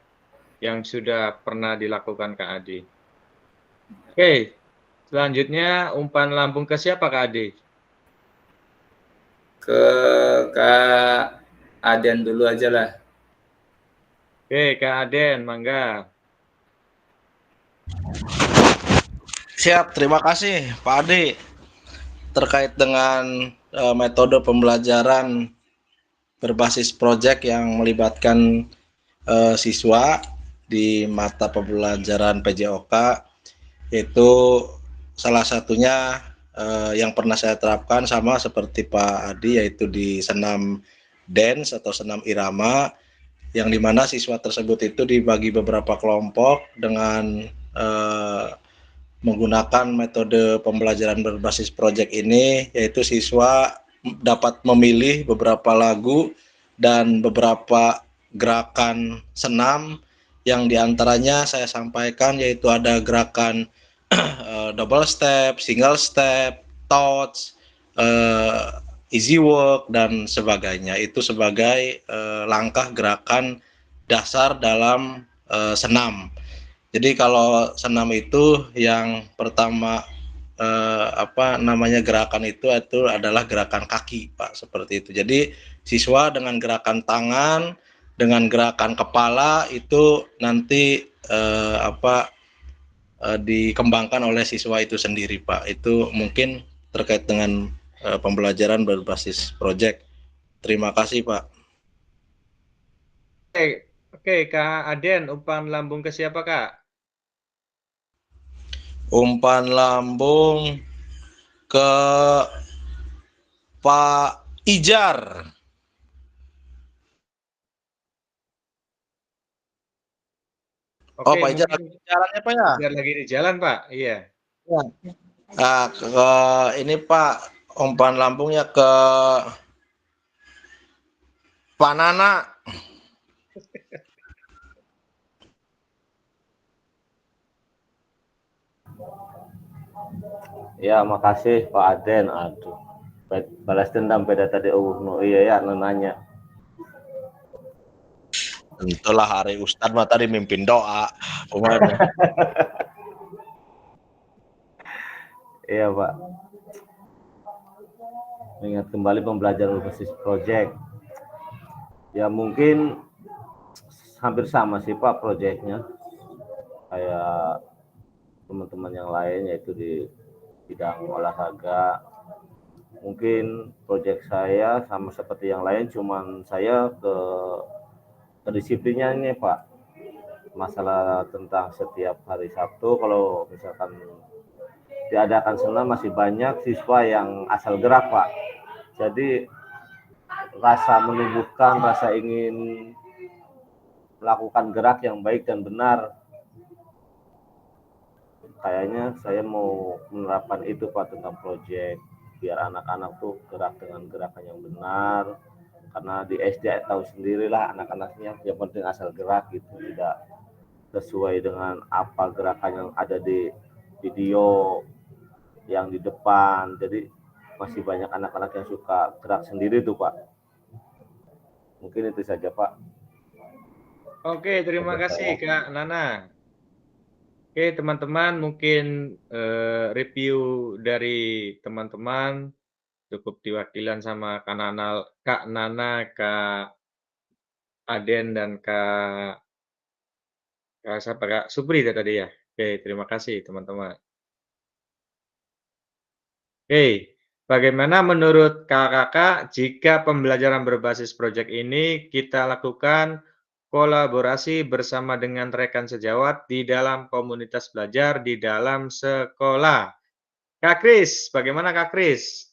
yang sudah pernah dilakukan Kak Adi. Oke, selanjutnya umpan lambung ke siapa Kak Adi? Ke Kak Aden dulu aja lah. Oke, Kak Aden, mangga. Siap, terima kasih Pak Adi. Terkait dengan metode pembelajaran berbasis proyek yang melibatkan siswa di mata pembelajaran PJOK, itu salah satunya yang pernah saya terapkan sama seperti Pak Adi, yaitu di senam dance atau senam irama, yang dimana siswa tersebut itu dibagi beberapa kelompok dengan menggunakan metode pembelajaran berbasis proyek ini, yaitu siswa dapat memilih beberapa lagu dan beberapa gerakan senam yang diantaranya saya sampaikan, yaitu ada gerakan double step, single step, touch, easy work, dan sebagainya. Itu sebagai langkah gerakan dasar dalam senam. Jadi kalau senam itu yang pertama gerakan itu adalah gerakan kaki Pak, seperti itu. Jadi siswa dengan gerakan tangan, dengan gerakan kepala itu nanti dikembangkan oleh siswa itu sendiri Pak. Itu mungkin terkait dengan pembelajaran berbasis proyek. Terima kasih Pak. Oke, Kak Aden, umpan lambung ke siapa Kak? Umpan lambung ke Pak Ijar. Oke, Pak Ijar lagi di jalannya Pak ya? Ijar lagi di jalan Pak, iya. Nah, ini Pak, umpan lambungnya ke Pak Nana. Ya, makasih Pak Aden. Aduh, balas dendam pada tadi. No, iya ya, nanya. Itulah hari Ustadz mah tadi mimpin doa. Iya Pak. Mengingat kembali pembelajaran berbasis proyek. Ya mungkin hampir sama sih Pak proyeknya. Kayak teman-teman yang lain, yaitu di bidang olahraga. Mungkin proyek saya sama seperti yang lain, cuman saya ke disiplinnya ini Pak, masalah tentang setiap hari Sabtu kalau misalkan diadakan senam masih banyak siswa yang asal gerak Pak, jadi rasa menumbuhkan rasa ingin melakukan gerak yang baik dan benar, kayaknya saya mau menerapkan itu Pak tentang proyek, biar anak-anak tuh gerak dengan gerakan yang benar. Karena di SD tahu sendirilah anak-anaknya yang penting asal gerak gitu, tidak sesuai dengan apa gerakan yang ada di video yang di depan. Jadi masih banyak anak-anak yang suka gerak sendiri tuh Pak. Mungkin itu saja Pak. Oke, terima kasih Kak Nana. Oke, teman-teman, mungkin review dari teman-teman cukup diwakilan sama Kak Nana, Kak Aden, dan Kak siapa Kak Supri tadi ya. Oke, terima kasih teman-teman. Oke, bagaimana menurut kakak jika pembelajaran berbasis proyek ini kita lakukan kolaborasi bersama dengan rekan sejawat di dalam komunitas belajar di dalam sekolah? Kak Kris, bagaimana Kak Kris?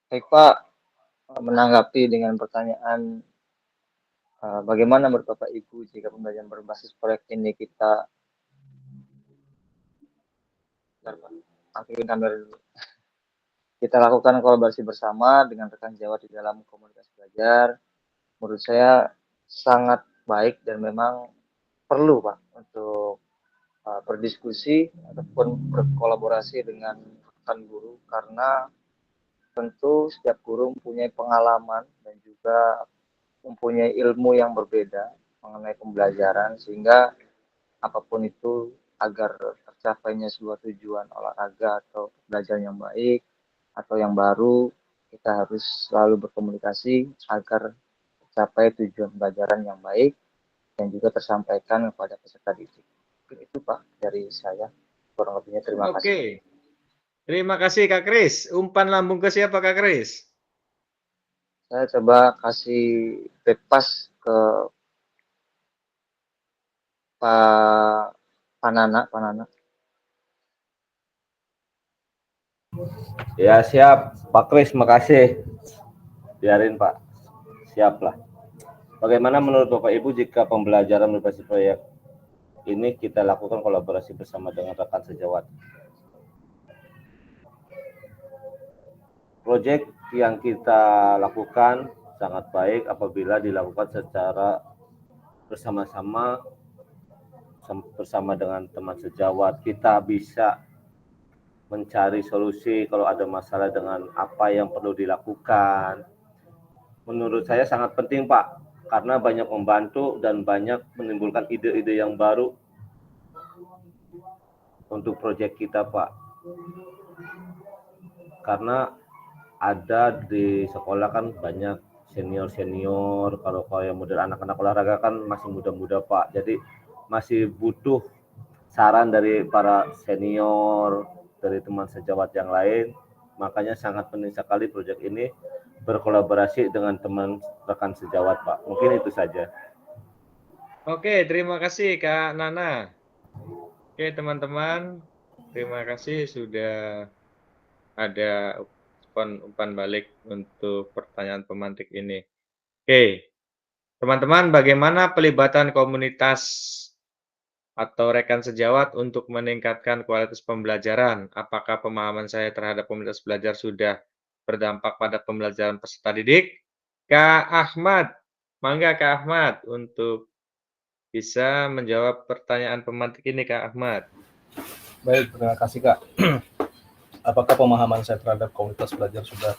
Baik Pak, menanggapi dengan pertanyaan bagaimana menurut Bapak Ibu jika pembelajaran berbasis proyek ini kita kita lakukan kolaborasi bersama dengan rekan sejawat di dalam komunitas belajar. Menurut saya sangat baik dan memang perlu Pak untuk berdiskusi ataupun berkolaborasi dengan rekan guru, karena tentu setiap guru mempunyai pengalaman dan juga mempunyai ilmu yang berbeda mengenai pembelajaran, sehingga apapun itu agar tercapainya sebuah tujuan olahraga atau belajar yang baik atau yang baru, kita harus selalu berkomunikasi agar tercapai tujuan pembelajaran yang baik dan juga tersampaikan kepada peserta didik. Itu Pak dari saya, kurang lebihnya terima kasih. Oke, terima kasih Kak Kris. Umpan lambung ke siapa Kak Kris? Saya coba kasih bebas ke Pak Nana. Ya siap, Pak Kris, makasih. Biarin Pak, siap lah. Bagaimana menurut Bapak Ibu jika pembelajaran berbasis proyek ini kita lakukan kolaborasi bersama dengan rekan sejawat? Proyek yang kita lakukan sangat baik apabila dilakukan secara bersama-sama dengan teman sejawat. Kita bisa mencari solusi kalau ada masalah dengan apa yang perlu dilakukan. Menurut saya sangat penting Pak, karena banyak membantu dan banyak menimbulkan ide-ide yang baru untuk proyek kita Pak. Karena ada di sekolah kan banyak senior, kalau yang model anak-anak olahraga kan masih muda-muda Pak, jadi masih butuh saran dari para senior, dari teman sejawat yang lain. Makanya sangat penting sekali proyek ini berkolaborasi dengan teman rekan sejawat Pak. Mungkin itu saja. Oke, terima kasih Kak Nana. Oke teman-teman, terima kasih sudah ada umpan balik untuk pertanyaan pemantik ini. Oke, teman-teman, bagaimana pelibatan komunitas atau rekan sejawat untuk meningkatkan kualitas pembelajaran? Apakah pemahaman saya terhadap komunitas belajar sudah berdampak pada pembelajaran peserta didik? Kak Ahmad, mangga Kak Ahmad untuk bisa menjawab pertanyaan pemantik ini Kak Ahmad. Baik, terima kasih Kak. Apakah pemahaman saya terhadap komunitas belajar sudah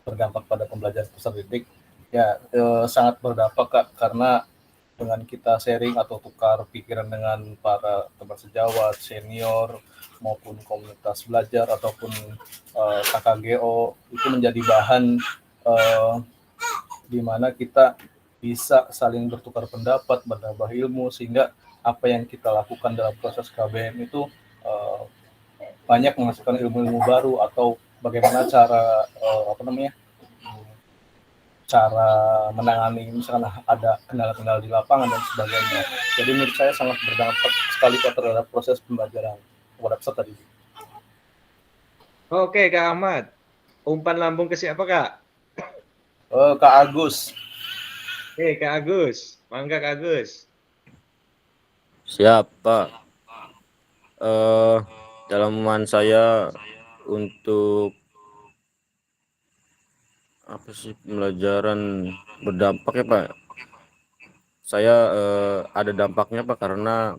berdampak pada pembelajaran peserta didik? Ya, sangat berdampak Kak, karena dengan kita sharing atau tukar pikiran dengan para teman sejawat, senior, maupun komunitas belajar ataupun KKGO, itu menjadi bahan di mana kita bisa saling bertukar pendapat, menambah ilmu, sehingga apa yang kita lakukan dalam proses KBM itu banyak menghasilkan ilmu-ilmu baru, atau bagaimana cara cara menangani misalkan ada kendala-kendala di lapangan dan sebagainya. Jadi menurut saya sangat berdampak sekali terhadap proses pembelajaran kepada peserta didik. Oke Kak Ahmad, umpan lambung ke siapa Kak? Kak Agus. Oke Kak Agus, mangga Kak Agus. Siap Pak. Dalam pemahaman saya untuk apa sih pembelajaran berdampak ya Pak? Saya ada dampaknya Pak, karena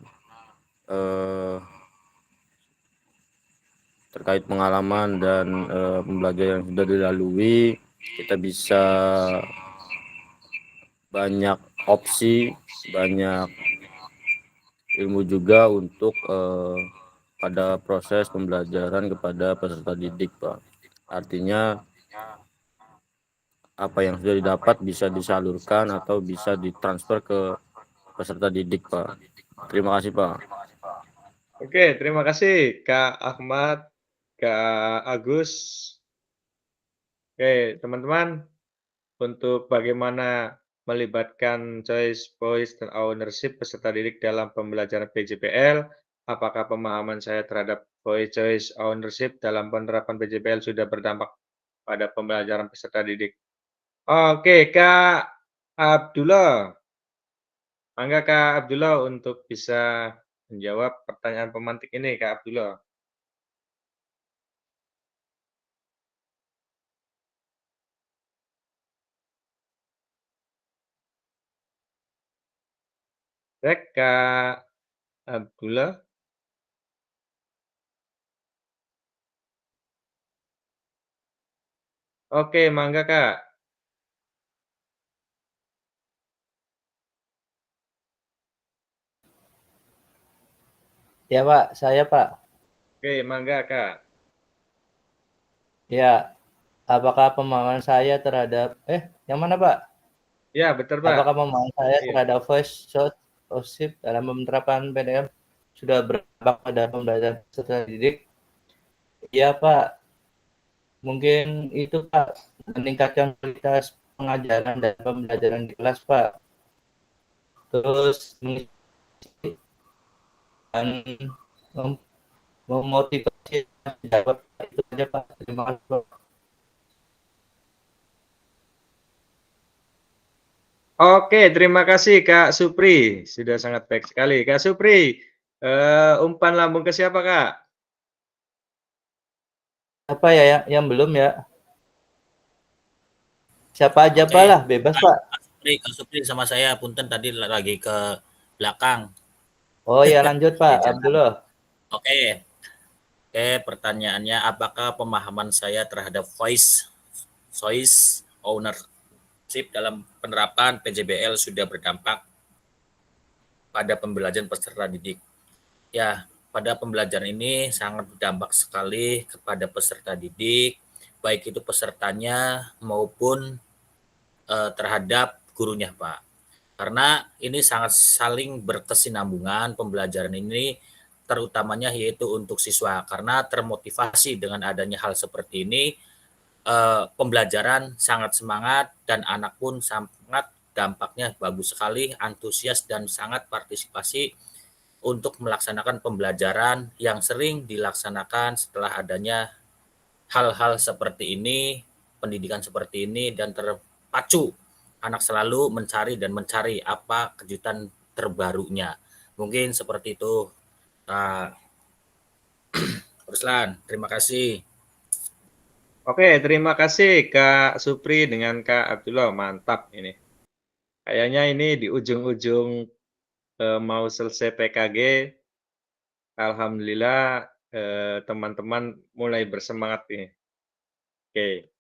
terkait pengalaman dan pembelajaran yang sudah dilalui, kita bisa banyak opsi, banyak ilmu juga untuk pada proses pembelajaran kepada peserta didik, Pak. Artinya apa yang sudah didapat bisa disalurkan atau bisa ditransfer ke peserta didik, Pak. Terima kasih, Pak. Oke, terima kasih Kak Ahmad, Kak Agus. Oke, teman-teman, untuk bagaimana melibatkan choice, voice, dan ownership peserta didik dalam pembelajaran PJBL, apakah pemahaman saya terhadap voice, choice, ownership dalam penerapan PJBL sudah berdampak pada pembelajaran peserta didik? Oke, Kak Abdullah. Mangga Kak Abdullah untuk bisa menjawab pertanyaan pemantik ini, Kak Abdullah. Cek Kak Abdullah. Oke, mangga Kak. Ya Pak, saya Pak. Oke, mangga Kak. Ya, apakah pemahaman saya terhadap yang mana Pak? Ya, betul Pak. Apakah pemahaman saya Iya. terhadap voice, short, OSIP dalam penerapan PDM sudah berdampak pada pembelajaran peserta didik? Iya Pak, mungkin itu Pak meningkatkan kualitas pengajaran dan pembelajaran di kelas Pak. Terus dan memotivasi dapat itu saja Pak. Terima kasih Pak. Oke, terima kasih Kak Supri. Sudah sangat baik sekali. Kak Supri, umpan lambung ke siapa Kak? Apa ya yang belum ya? Siapa aja Oke, Pak lah, bebas Pak. Kak Supri sama saya, punten tadi lagi ke belakang. Oh ya lanjut Pak Abdullah. Oke. Oke, pertanyaannya apakah pemahaman saya terhadap voice ownership dalam penerapan PJBL sudah berdampak pada pembelajaran peserta didik? Ya, pada pembelajaran ini sangat berdampak sekali kepada peserta didik, baik itu pesertanya maupun terhadap gurunya, Pak. Karena ini sangat saling berkesinambungan pembelajaran ini, terutamanya yaitu untuk siswa, karena termotivasi dengan adanya hal seperti ini, pembelajaran sangat semangat dan anak pun sangat dampaknya bagus sekali, antusias dan sangat partisipasi untuk melaksanakan pembelajaran yang sering dilaksanakan setelah adanya hal-hal seperti ini, pendidikan seperti ini, dan terpacu anak selalu mencari apa kejutan terbarunya. Mungkin seperti itu, Kak Ruslan. Terima kasih. Oke, terima kasih Kak Supri dengan Kak Abdullah. Mantap ini. Kayaknya ini di ujung-ujung mau selesai PKG. Alhamdulillah teman-teman mulai bersemangat ini. Oke.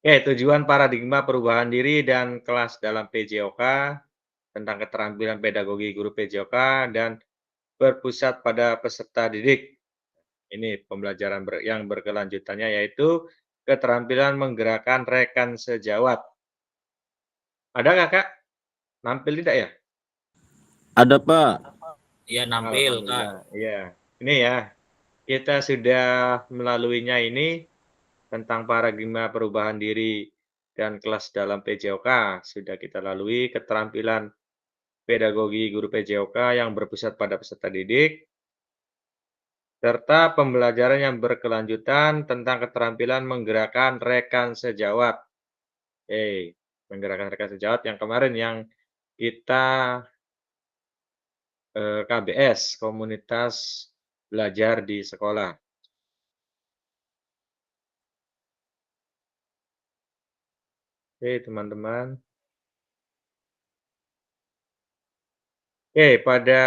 Oke, tujuan paradigma perubahan diri dan kelas dalam PJOK tentang keterampilan pedagogi guru PJOK dan berpusat pada peserta didik. Ini pembelajaran yang berkelanjutannya yaitu keterampilan menggerakkan rekan sejawat. Ada nggak Kak? Nampil tidak ya? Ada Pak. Iya, nampil Kak. Iya, ini ya. Kita sudah melaluinya ini tentang paradigma perubahan diri dan kelas dalam PJOK. Sudah kita lalui keterampilan pedagogi guru PJOK yang berpusat pada peserta didik, serta pembelajaran yang berkelanjutan tentang keterampilan menggerakkan rekan sejawat. Menggerakkan rekan sejawat yang kemarin yang kita KBS, komunitas belajar di sekolah. Oke, teman-teman. Oke, pada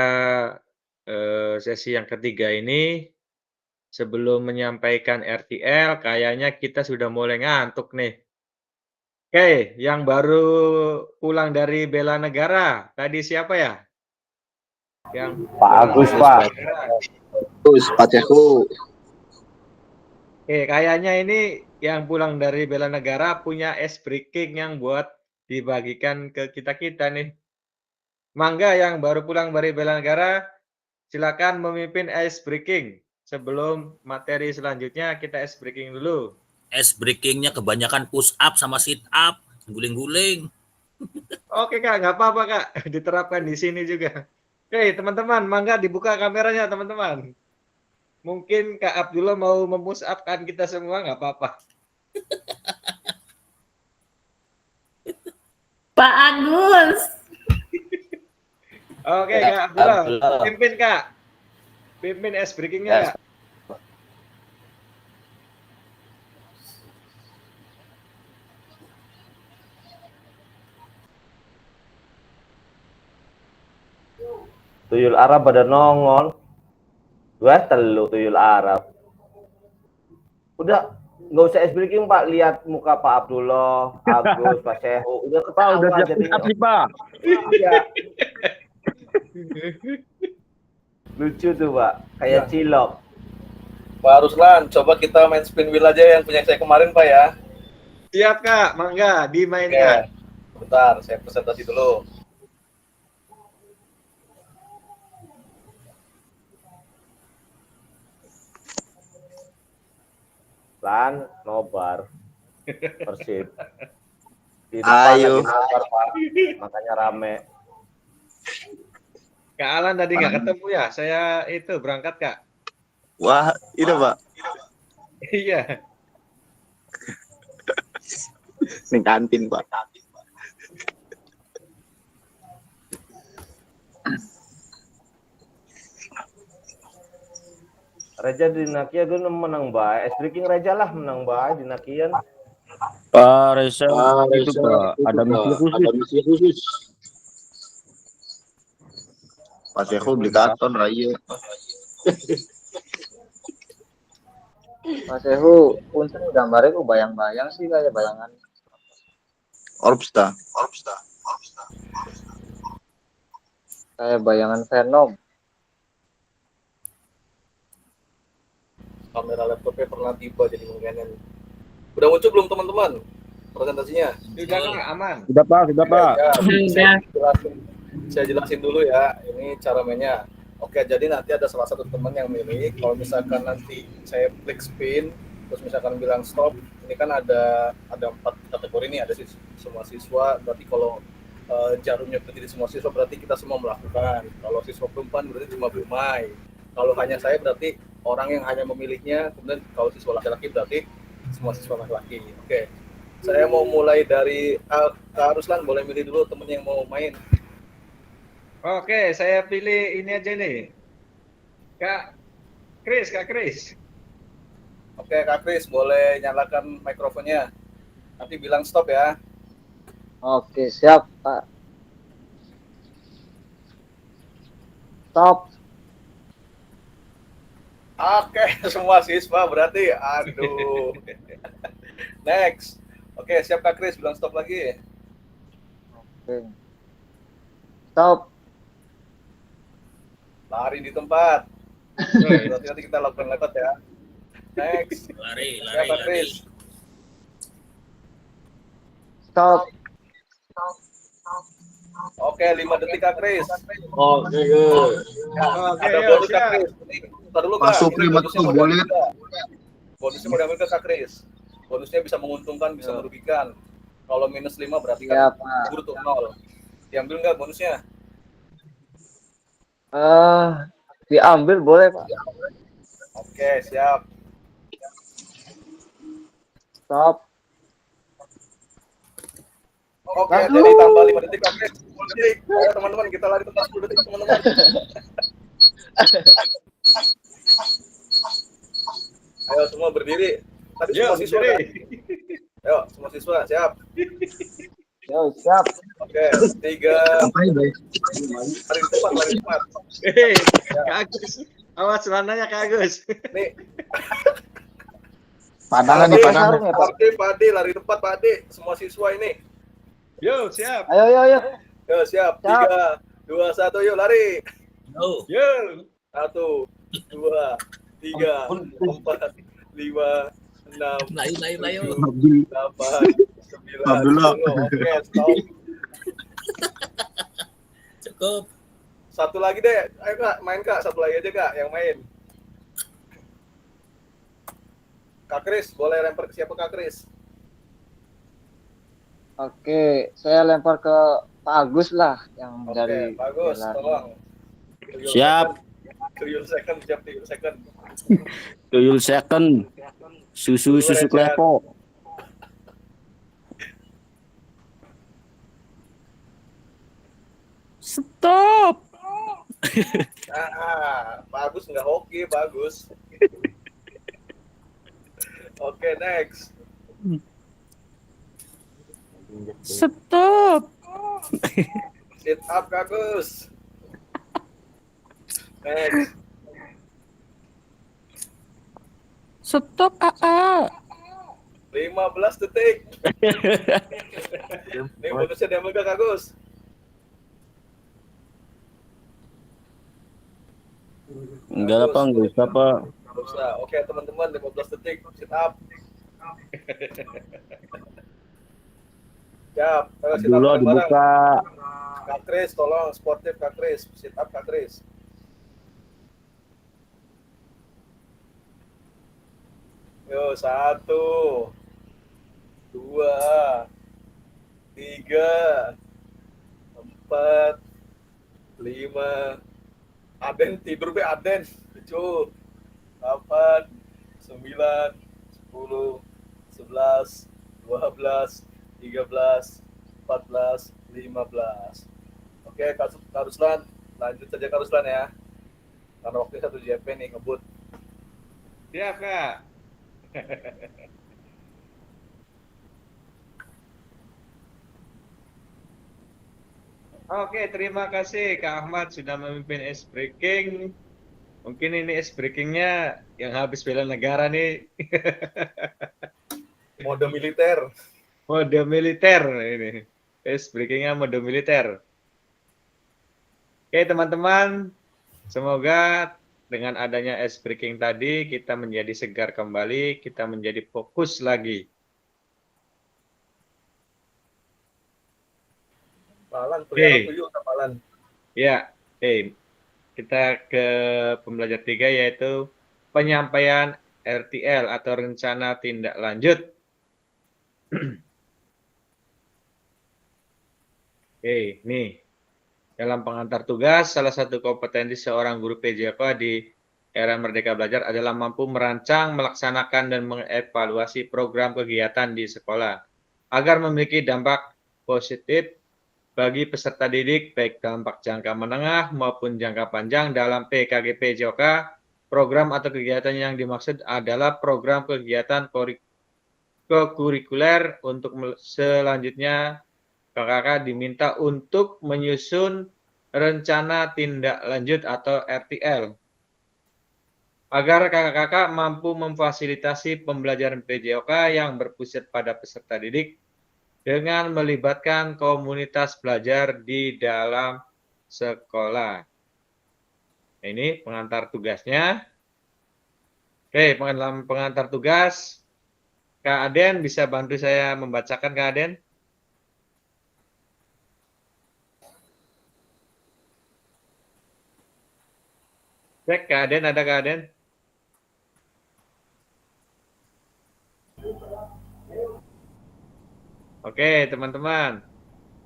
sesi yang ketiga ini, sebelum menyampaikan RTL, kayaknya kita sudah mulai ngantuk nih. Oke, yang baru pulang dari bela negara, tadi siapa ya? Yang Pak pulang Agus, dari Pak. bela negara. Terus Pak Cehu. Oke, kayaknya ini yang pulang dari bela negara punya ice breaking yang buat dibagikan ke kita-kita nih. Mangga yang baru pulang dari bela negara, silakan memimpin ice breaking. Sebelum materi selanjutnya, kita ice breaking dulu. Ice breakingnya kebanyakan push up sama sit up, guling-guling. Oke Kak, nggak apa-apa Kak, diterapkan di sini juga. Oke teman-teman, mangga dibuka kameranya teman-teman. Mungkin Kak Abdullah mau memush up kan kita semua, nggak apa-apa. Pak Agus. Oke Kak Abdullah, pimpin Kak. Pimpin ice breakingnya Kak. Tuyul Arab pada nongol. Wah, telu tuyul Arab. Udah, nggak usah ice breaking Pak. Lihat muka Pak Abdullah, Agus, Pak Sehu. Udah ketawa Pak, udah siap jadi. siap nih Pak. Iya. Lucu tuh Pak, kayak cilok. Pak Ruslan, coba kita main spin wheel aja yang punya saya kemarin Pak ya. Siap Kak, mangga dimainkan. Bentar, saya presentasi dulu. Lan, nobar. Persib. Di Ayo. depan lagi nobar Pak, makanya rame. Kak Alan tadi nggak ketemu ya, saya itu berangkat Kak. Wah, itu Pak. Iya. Ning kantin Pak. Reja di Nakia gue menang baik. Es breaking Reja lah menang baik di Nakian. Pak Reza itu Pak, ada misi khusus. Pak Cehu beli karton raya. Mas Ehu, punten gambarnya kok bayang-bayang sih kayak bayangan. Orbsta. Kayak bayangan Venom. Kamera laptopnya pernah tiba jadi mengenen. Udah muncul belum teman-teman presentasinya? Sudah Kak, aman. Sudah Pak, sudah Pak. Saya jelasin dulu ya, ini cara mainnya. Oke, jadi nanti ada salah satu teman yang milih. Kalau misalkan nanti saya klik spin, terus misalkan bilang stop, ini kan ada 4 kategori nih, ada semua siswa. Berarti kalau jarumnya berarti di semua siswa, berarti kita semua melakukan. Kalau siswa perempuan berarti cuma bermain. Kalau hanya saya berarti orang yang hanya memilihnya. Kemudian kalau siswa laki-laki berarti semua siswa laki-laki. Oke, saya mau mulai dari Kak Ruslan, boleh milih dulu temen yang mau main. Oke, saya pilih ini aja nih. Kak Kris. Oke, Kak Kris, boleh nyalakan mikrofonnya. Nanti bilang stop ya. Oke, siap Pak. Stop. Oke, semua siswa berarti. Aduh. Next. Oke, siap Kak Kris, bilang stop lagi. Oke. Stop. Lari di tempat. Berarti nanti kita lakukan lewat ya. Next. Lari. Siap Kak Kris. Stop. Oke, 5 detik Kak Kris. Oke, good. Oke, Ada yuk, bonus Kak siap. Kris. Bentar dulu Kak. Masuk Ini bonusnya mau boleh. diambil, Kak. Bonusnya mau diambil ke Kak Kris. Bonusnya bisa menguntungkan, bisa merugikan. Kalau minus 5 berarti Iya, kan Pak. gugur tuh 0. Diambil nggak bonusnya? Diambil boleh Pak. Oke, siap. Stop. Oke, jadi tambah 5 detik Kak Kris. 10 detik. Ayo teman-teman, kita lari tempat 10 detik teman-teman. Ayo semua berdiri. Tadi Yuk, semua siswa berdiri. kan? Ayo, semua siswa, siap. Yo, siap. Oke, 3. Lari cepat. Kak Agus. Awas celananya Kak Agus. Nih. Pandangan nih, pandangan. Pak Ade, lari tepat Pak Ade. Semua siswa ini. Yo, siap. Ayo. Yo, siap. 3, 2, 1, yuk lari. Yo. 1, 2, 3, 4, 5, 6, 7, 8, 9, Abdullah. 10. Oke, stop. Cukup. Satu lagi deh. Ayo Kak, main Kak. Satu lagi aja Kak yang main. Kak Kris, boleh lempar ke siapa Kak Kris? Oke, saya lempar ke Pak Agus lah yang dari Pak Agus, jalan. tolong. Siap. Tuyul second, siap tuyul second. Tuyul second. Susu klepo. Stop. Pak Agus nggak oke, Pak Agus. Oke, next. Stop. Sit up, Kak Agus. Next. Stop, AA. 15 detik. Ini bonusnya diambil Kak Agus. Enggak lah, Pak. Enggak usah, Pak. Nggak usah. Oke, teman-teman, 15 detik. Sit up. Siap. Ayo sit up Dulu bareng-bareng. dibuka. Kak Kris, tolong sportif Kak Kris. Sit up Kak Kris. Yo, 1, 2, 3, 4, 5. Aden tidur be Aden. 7, 8, 9, 10, 11, 12, 13, 14, 15. Oke, Kak Ruslan, lanjut saja Kak Ruslan ya. Karena waktunya 1 JP nih ngebut. Siap, Kak. Oke, terima kasih Kak Ahmad sudah memimpin ice breaking. Mungkin ini ice breakingnya yang habis bela negara nih. Mode militer. Mode militer ini. Ice breakingnya mode militer. Oke teman-teman, semoga dengan adanya ice breaking tadi kita menjadi segar kembali, kita menjadi fokus lagi. Palan, pelihara tuyul Palan. Ya, kita ke pembelajar 3 yaitu penyampaian RTL atau rencana tindak lanjut. Nih. Dalam pengantar tugas, salah satu kompetensi seorang guru PJK di era Merdeka Belajar adalah mampu merancang, melaksanakan, dan mengevaluasi program kegiatan di sekolah agar memiliki dampak positif bagi peserta didik, baik dampak jangka menengah maupun jangka panjang. Dalam PKG PJK, program atau kegiatan yang dimaksud adalah program kegiatan kurikuler. Untuk selanjutnya, kakak diminta untuk menyusun rencana tindak lanjut atau RTL agar kakak-kakak mampu memfasilitasi pembelajaran PJOK yang berpusat pada peserta didik dengan melibatkan komunitas belajar di dalam sekolah. Ini pengantar tugasnya. Oke, pengantar tugas. Kak Aden bisa bantu saya membacakan, Kak Aden? Cek, Kak Aden, ada Kak Aden? Oke, teman-teman.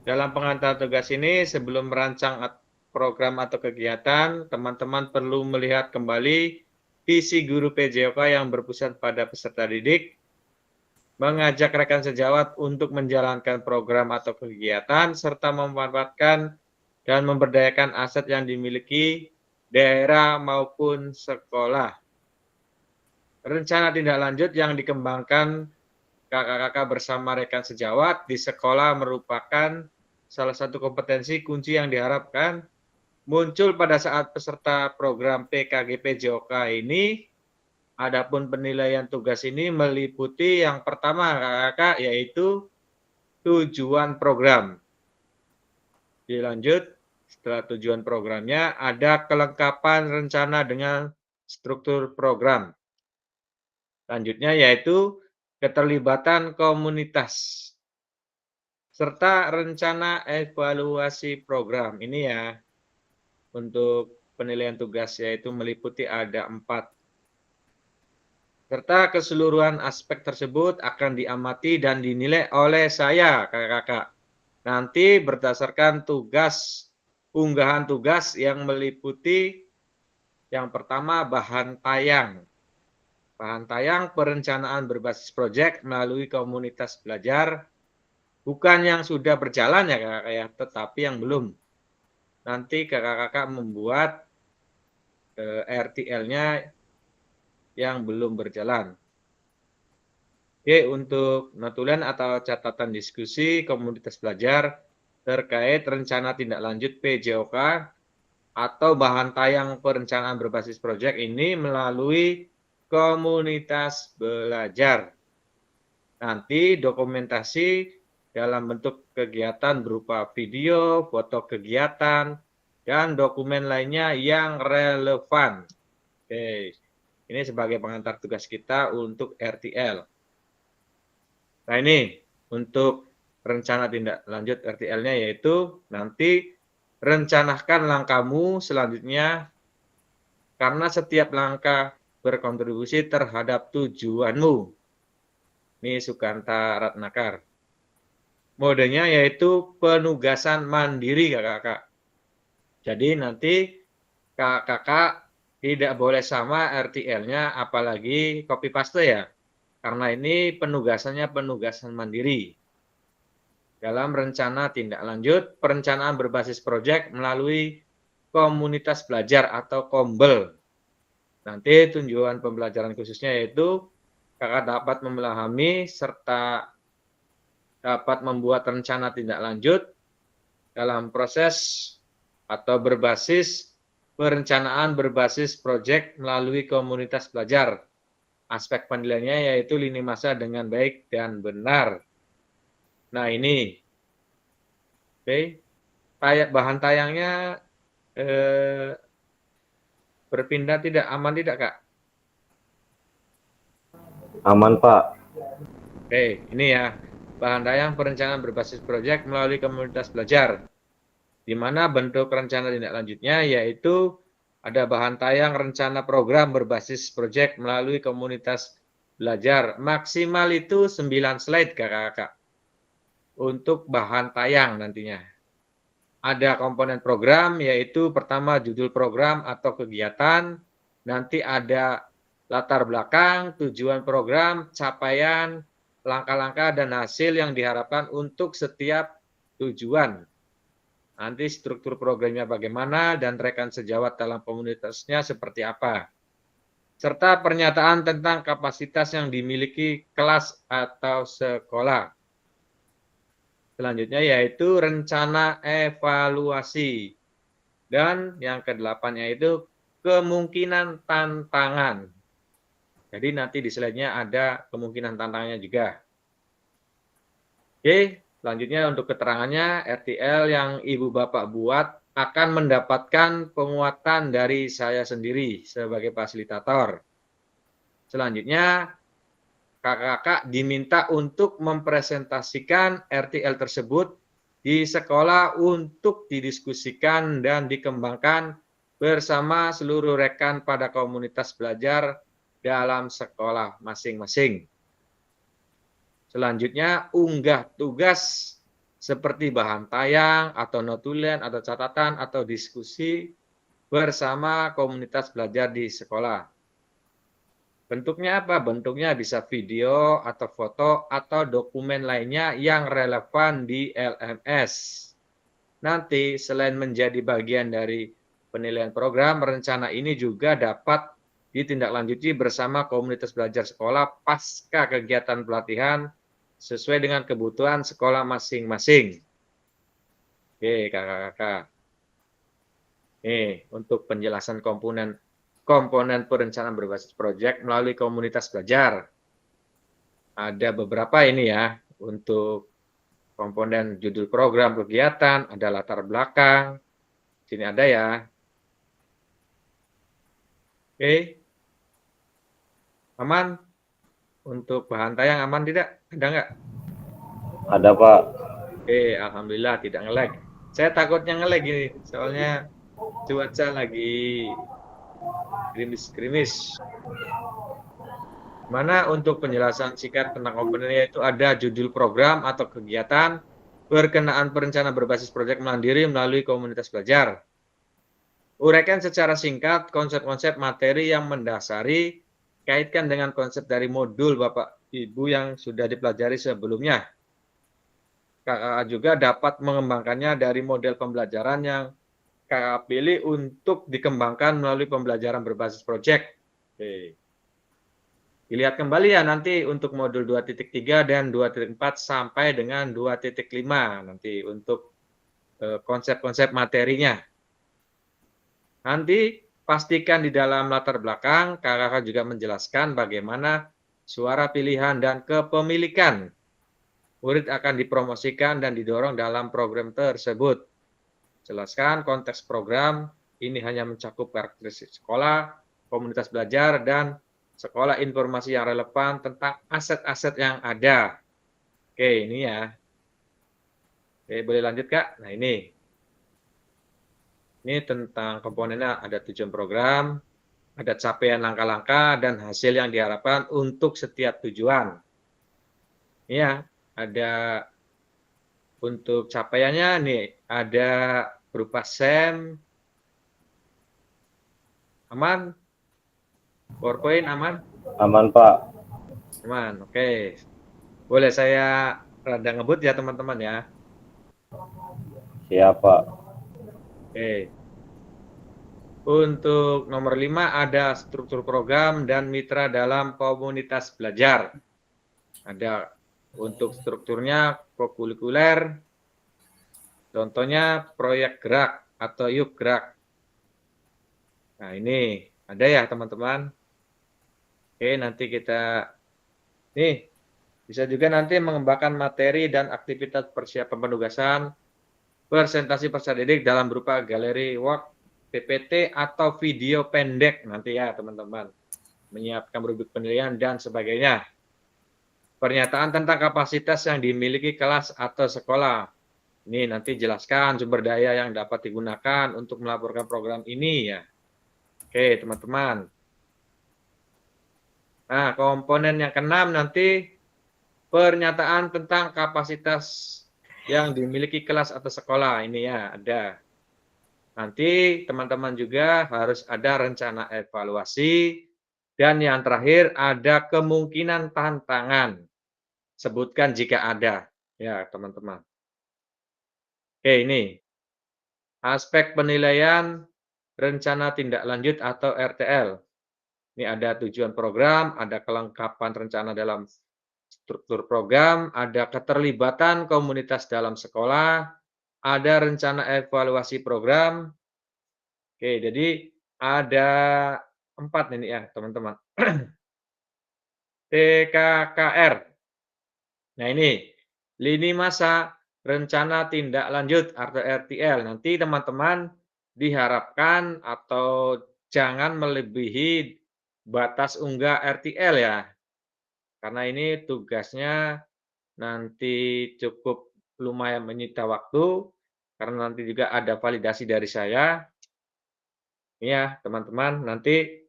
Dalam pengantar tugas ini, sebelum merancang program atau kegiatan, teman-teman perlu melihat kembali visi guru PJOK yang berpusat pada peserta didik, mengajak rekan sejawat untuk menjalankan program atau kegiatan, serta memanfaatkan dan memberdayakan aset yang dimiliki daerah maupun sekolah. Rencana tindak lanjut yang dikembangkan kakak-kakak bersama rekan sejawat di sekolah merupakan salah satu kompetensi kunci yang diharapkan muncul pada saat peserta program PKGP JOK ini. Adapun penilaian tugas ini meliputi yang pertama kakak-kakak yaitu tujuan program. Dilanjut, setelah tujuan programnya ada kelengkapan rencana dengan struktur program. Selanjutnya yaitu keterlibatan komunitas serta rencana evaluasi program. Ini ya untuk penilaian tugas yaitu meliputi ada 4. Serta keseluruhan aspek tersebut akan diamati dan dinilai oleh saya, kakak-kakak. Nanti berdasarkan unggahan tugas yang meliputi yang pertama bahan tayang. Bahan tayang perencanaan berbasis proyek melalui komunitas belajar. Bukan yang sudah berjalan ya kakak ya, tetapi yang belum. Nanti kakak-kakak membuat RTL-nya yang belum berjalan. Oke, untuk notulen atau catatan diskusi komunitas belajar terkait rencana tindak lanjut PJOK atau bahan tayang perencanaan berbasis proyek ini melalui komunitas belajar. Nanti dokumentasi dalam bentuk kegiatan berupa video, foto kegiatan, dan dokumen lainnya yang relevan. Oke. Ini sebagai pengantar tugas kita untuk RTL. Nah ini untuk rencana tindak lanjut RTL-nya yaitu nanti rencanakan langkahmu selanjutnya karena setiap langkah berkontribusi terhadap tujuanmu. Ini Sukanta Ratnakar. Modenya yaitu penugasan mandiri kakak-kakak. Jadi nanti kakak-kakak tidak boleh sama RTL-nya, apalagi copy paste ya. Karena ini penugasannya penugasan mandiri. Dalam rencana tindak lanjut, perencanaan berbasis proyek melalui komunitas belajar atau KOMBEL. Nanti tujuan pembelajaran khususnya yaitu kakak dapat memahami serta dapat membuat rencana tindak lanjut dalam proses atau berbasis perencanaan berbasis proyek melalui komunitas belajar. Aspek penilaiannya yaitu lini masa dengan baik dan benar. Nah ini, oke, bahan tayangnya berpindah tidak, aman tidak kak? Aman Pak. Oke, ini ya bahan tayang perencanaan berbasis proyek melalui komunitas belajar. Di mana bentuk rencana tindak lanjutnya yaitu ada bahan tayang rencana program berbasis proyek melalui komunitas belajar. Maksimal itu 9 slide kakak-kakak. Untuk bahan tayang nantinya. Ada komponen program yaitu pertama judul program atau kegiatan. Nanti ada latar belakang, tujuan program, capaian, langkah-langkah dan hasil yang diharapkan untuk setiap tujuan. Nanti struktur programnya bagaimana dan rekan sejawat dalam komunitasnya seperti apa. Serta pernyataan tentang kapasitas yang dimiliki kelas atau sekolah. Selanjutnya yaitu rencana evaluasi. Dan yang ke-8 yaitu kemungkinan tantangan. Jadi nanti di slide-nya ada kemungkinan tantangannya juga. Oke. Selanjutnya untuk keterangannya, RTL yang Ibu Bapak buat akan mendapatkan penguatan dari saya sendiri sebagai fasilitator. Selanjutnya, kakak-kakak diminta untuk mempresentasikan RTL tersebut di sekolah untuk didiskusikan dan dikembangkan bersama seluruh rekan pada komunitas belajar dalam sekolah masing-masing. Selanjutnya, unggah tugas seperti bahan tayang atau notulen atau catatan atau diskusi bersama komunitas belajar di sekolah. Bentuknya apa? Bentuknya bisa video atau foto atau dokumen lainnya yang relevan di LMS. Nanti selain menjadi bagian dari penilaian program, rencana ini juga dapat ditindaklanjuti bersama komunitas belajar sekolah pasca kegiatan pelatihan sesuai dengan kebutuhan sekolah masing-masing. Oke, kakak-kakak. Nih, untuk penjelasan komponen perencanaan berbasis proyek melalui komunitas belajar. Ada beberapa ini ya, untuk komponen judul program kegiatan, ada latar belakang. Sini ada ya. Oke. Aman? Untuk bahan tayang aman tidak? Ada nggak? Ada, Pak. Oke, alhamdulillah tidak nge-lag. Saya takutnya nge-lag ini, soalnya cuaca lagi gerimis-gerimis. Mana untuk penjelasan singkat tentang komponennya itu ada judul program atau kegiatan, berkenaan perencanaan berbasis proyek mandiri melalui komunitas belajar. Uraikan secara singkat konsep-konsep materi yang mendasari, kaitkan dengan konsep dari modul Bapak Ibu yang sudah dipelajari sebelumnya. Kakak juga dapat mengembangkannya dari model pembelajaran yang kakak pilih untuk dikembangkan melalui pembelajaran berbasis proyek. Oke. Dilihat kembali ya nanti untuk modul 2.3 dan 2.4 sampai dengan 2.5 nanti untuk konsep-konsep materinya. Nanti pastikan di dalam latar belakang kakak juga menjelaskan bagaimana suara pilihan dan kepemilikan murid akan dipromosikan dan didorong dalam program tersebut. Jelaskan konteks program, ini hanya mencakup karakteristik sekolah, komunitas belajar, dan sekolah informasi yang relevan tentang aset-aset yang ada. Oke, ini ya. Oke, boleh lanjut, Kak? Nah, ini. Ini tentang komponennya, ada tujuan program, ada capaian langkah-langkah, dan hasil yang diharapkan untuk setiap tujuan. Ya, ada untuk capaiannya nih, ada berupa SEM, aman? PowerPoint aman? Aman, Pak. Aman, oke. Boleh saya rada ngebut ya teman-teman ya. Siap, Pak. Oke. Untuk nomor 5 ada struktur program dan mitra dalam komunitas belajar. Ada untuk strukturnya kokurikuler, contohnya proyek gerak atau yuk gerak. Nah ini ada ya teman-teman. Oke, nanti kita nih bisa juga nanti mengembangkan materi dan aktivitas persiapan penugasan, presentasi peserta didik dalam berupa galeri work, PPT atau video pendek nanti ya teman-teman. Menyiapkan rubrik penilaian dan sebagainya. Pernyataan tentang kapasitas yang dimiliki kelas atau sekolah. Ini nanti jelaskan sumber daya yang dapat digunakan untuk melaporkan program ini ya. Oke, teman-teman. Nah, komponen yang keenam nanti pernyataan tentang kapasitas yang dimiliki kelas atau sekolah. Ini ya, ada. Nanti teman-teman juga harus ada rencana evaluasi. Dan yang terakhir ada kemungkinan tantangan. Sebutkan jika ada, ya teman-teman. Oke, ini aspek penilaian rencana tindak lanjut atau RTL. Ini ada tujuan program, ada kelengkapan rencana dalam struktur program, ada keterlibatan komunitas dalam sekolah, ada rencana evaluasi program. Oke, jadi ada 4 ini ya teman-teman. TKKR. Nah ini, lini masa rencana tindak lanjut atau RTL. Nanti teman-teman diharapkan atau jangan melebihi batas unggah RTL ya. Karena ini tugasnya nanti cukup lumayan menyita waktu, karena nanti juga ada validasi dari saya. Ini ya teman-teman, nanti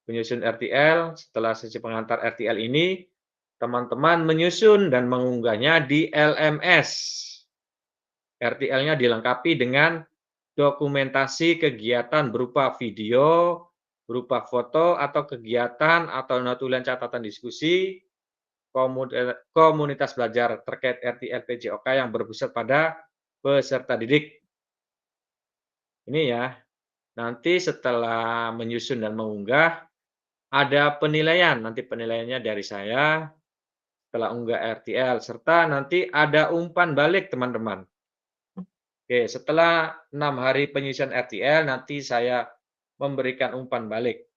penyusun RTL, setelah sesi pengantar RTL ini, teman-teman menyusun dan mengunggahnya di LMS. RTL-nya dilengkapi dengan dokumentasi kegiatan berupa video, berupa foto atau kegiatan atau notulen catatan diskusi, komunitas belajar terkait RTL PJOK yang berpusat pada peserta didik. Ini ya, nanti setelah menyusun dan mengunggah, ada penilaian, nanti penilaiannya dari saya. setelah unggah RTL, serta nanti ada umpan balik teman-teman. Oke, setelah 6 hari penyisian RTL, nanti saya memberikan umpan balik.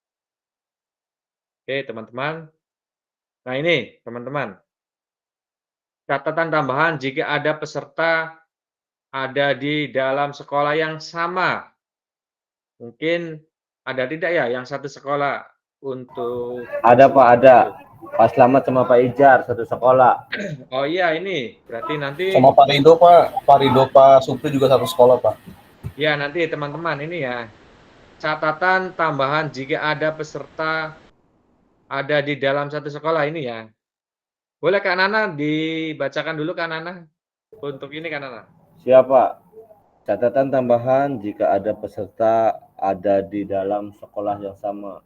Oke, teman-teman. Nah ini, teman-teman. Catatan tambahan jika ada peserta ada di dalam sekolah yang sama. Mungkin ada tidak ya yang satu sekolah untuk Ada Pak, ada. Pak Slamet sama Pak Ijar satu sekolah. Oh iya ini berarti nanti Sama Pak Rido Pak, Pak Supri juga satu sekolah Pak. ya nanti teman-teman ini ya catatan tambahan jika ada peserta ada di dalam satu sekolah ini ya. Boleh Kak Nana dibacakan dulu Kak Nana untuk ini Kak Nana. Siapa? Catatan tambahan jika ada peserta ada di dalam sekolah yang sama.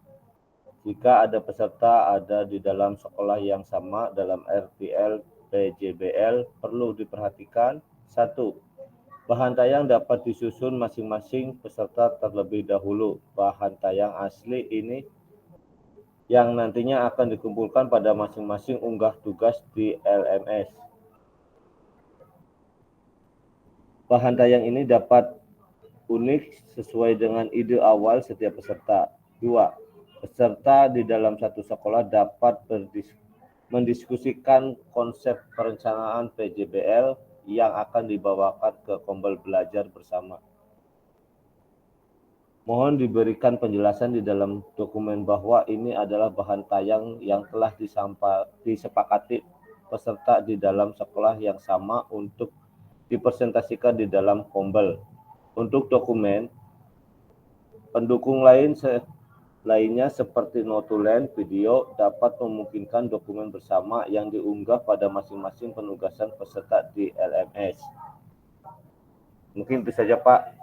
Jika ada peserta ada di dalam sekolah yang sama dalam RTL PJBL perlu diperhatikan. 1. Bahan tayang dapat disusun masing-masing peserta terlebih dahulu. Bahan tayang asli ini yang nantinya akan dikumpulkan pada masing-masing unggah tugas di LMS. Bahan tayang ini dapat unik sesuai dengan ide awal setiap peserta. 2. Peserta di dalam satu sekolah dapat mendiskusikan konsep perencanaan PJBL yang akan dibawakan ke Kombel Belajar bersama. Mohon diberikan penjelasan di dalam dokumen bahwa ini adalah bahan tayang yang telah disepakati peserta di dalam sekolah yang sama untuk dipresentasikan di dalam Kombel. Untuk dokumen, pendukung lainnya seperti notulen, video dapat memungkinkan dokumen bersama yang diunggah pada masing-masing penugasan peserta di LMS. Mungkin itu saja Pak.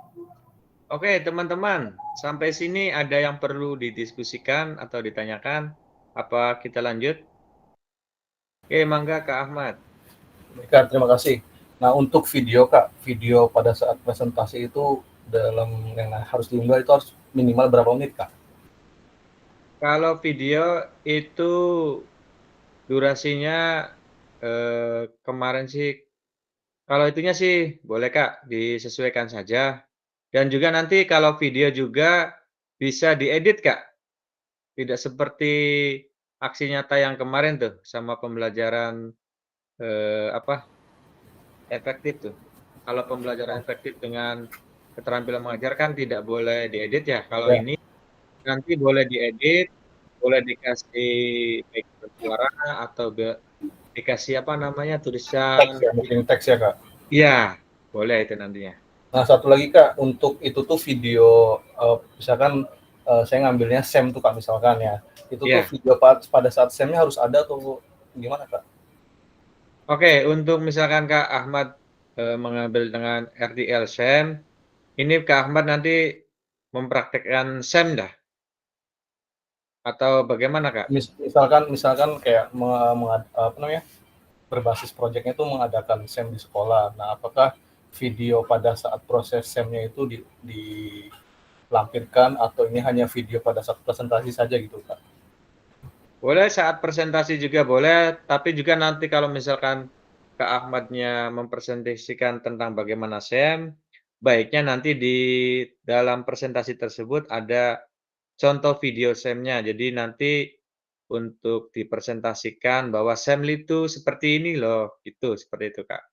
Oke teman-teman, sampai sini ada yang perlu didiskusikan atau ditanyakan? Apa kita lanjut? Oke, mangga Kak Ahmad. Kak, terima kasih. Nah, untuk video Kak, video pada saat presentasi itu dalam yang harus diunggah itu harus minimal berapa menit Kak? Kalau video itu durasinya kemarin sih, kalau itunya sih boleh Kak, disesuaikan saja. Dan juga nanti kalau video juga bisa diedit Kak. Tidak seperti aksi nyata yang kemarin tuh sama pembelajaran efektif tuh. Kalau pembelajaran efektif dengan keterampilan mengajar kan tidak boleh diedit ya. Kalau Ya. ini nanti boleh diedit, boleh dikasih background suara atau dikasih apa namanya tulisan Teks ya, mungkin teks ya Kak? Iya, boleh itu nantinya. Nah, satu lagi Kak, untuk itu tuh video, misalkan saya ngambilnya SEM tuh Kak misalkan ya, itu tuh video pada saat SEM-nya harus ada atau gimana Kak? Oke, untuk misalkan Kak Ahmad mengambil dengan RTL SEM, ini Kak Ahmad nanti mempraktekkan SEM dah? Atau bagaimana Kak? Misalkan kayak berbasis proyeknya itu mengadakan SEM di sekolah. Nah, apakah video pada saat proses SEM-nya itu dilampirkan atau ini hanya video pada saat presentasi saja gitu Kak? Boleh saat presentasi juga boleh, tapi juga nanti kalau misalkan Kak Ahmadnya mempresentasikan tentang bagaimana SEM, baiknya nanti di dalam presentasi tersebut ada contoh video SEM-nya. Jadi nanti untuk dipresentasikan bahwa SEM itu seperti ini loh, itu seperti itu Kak.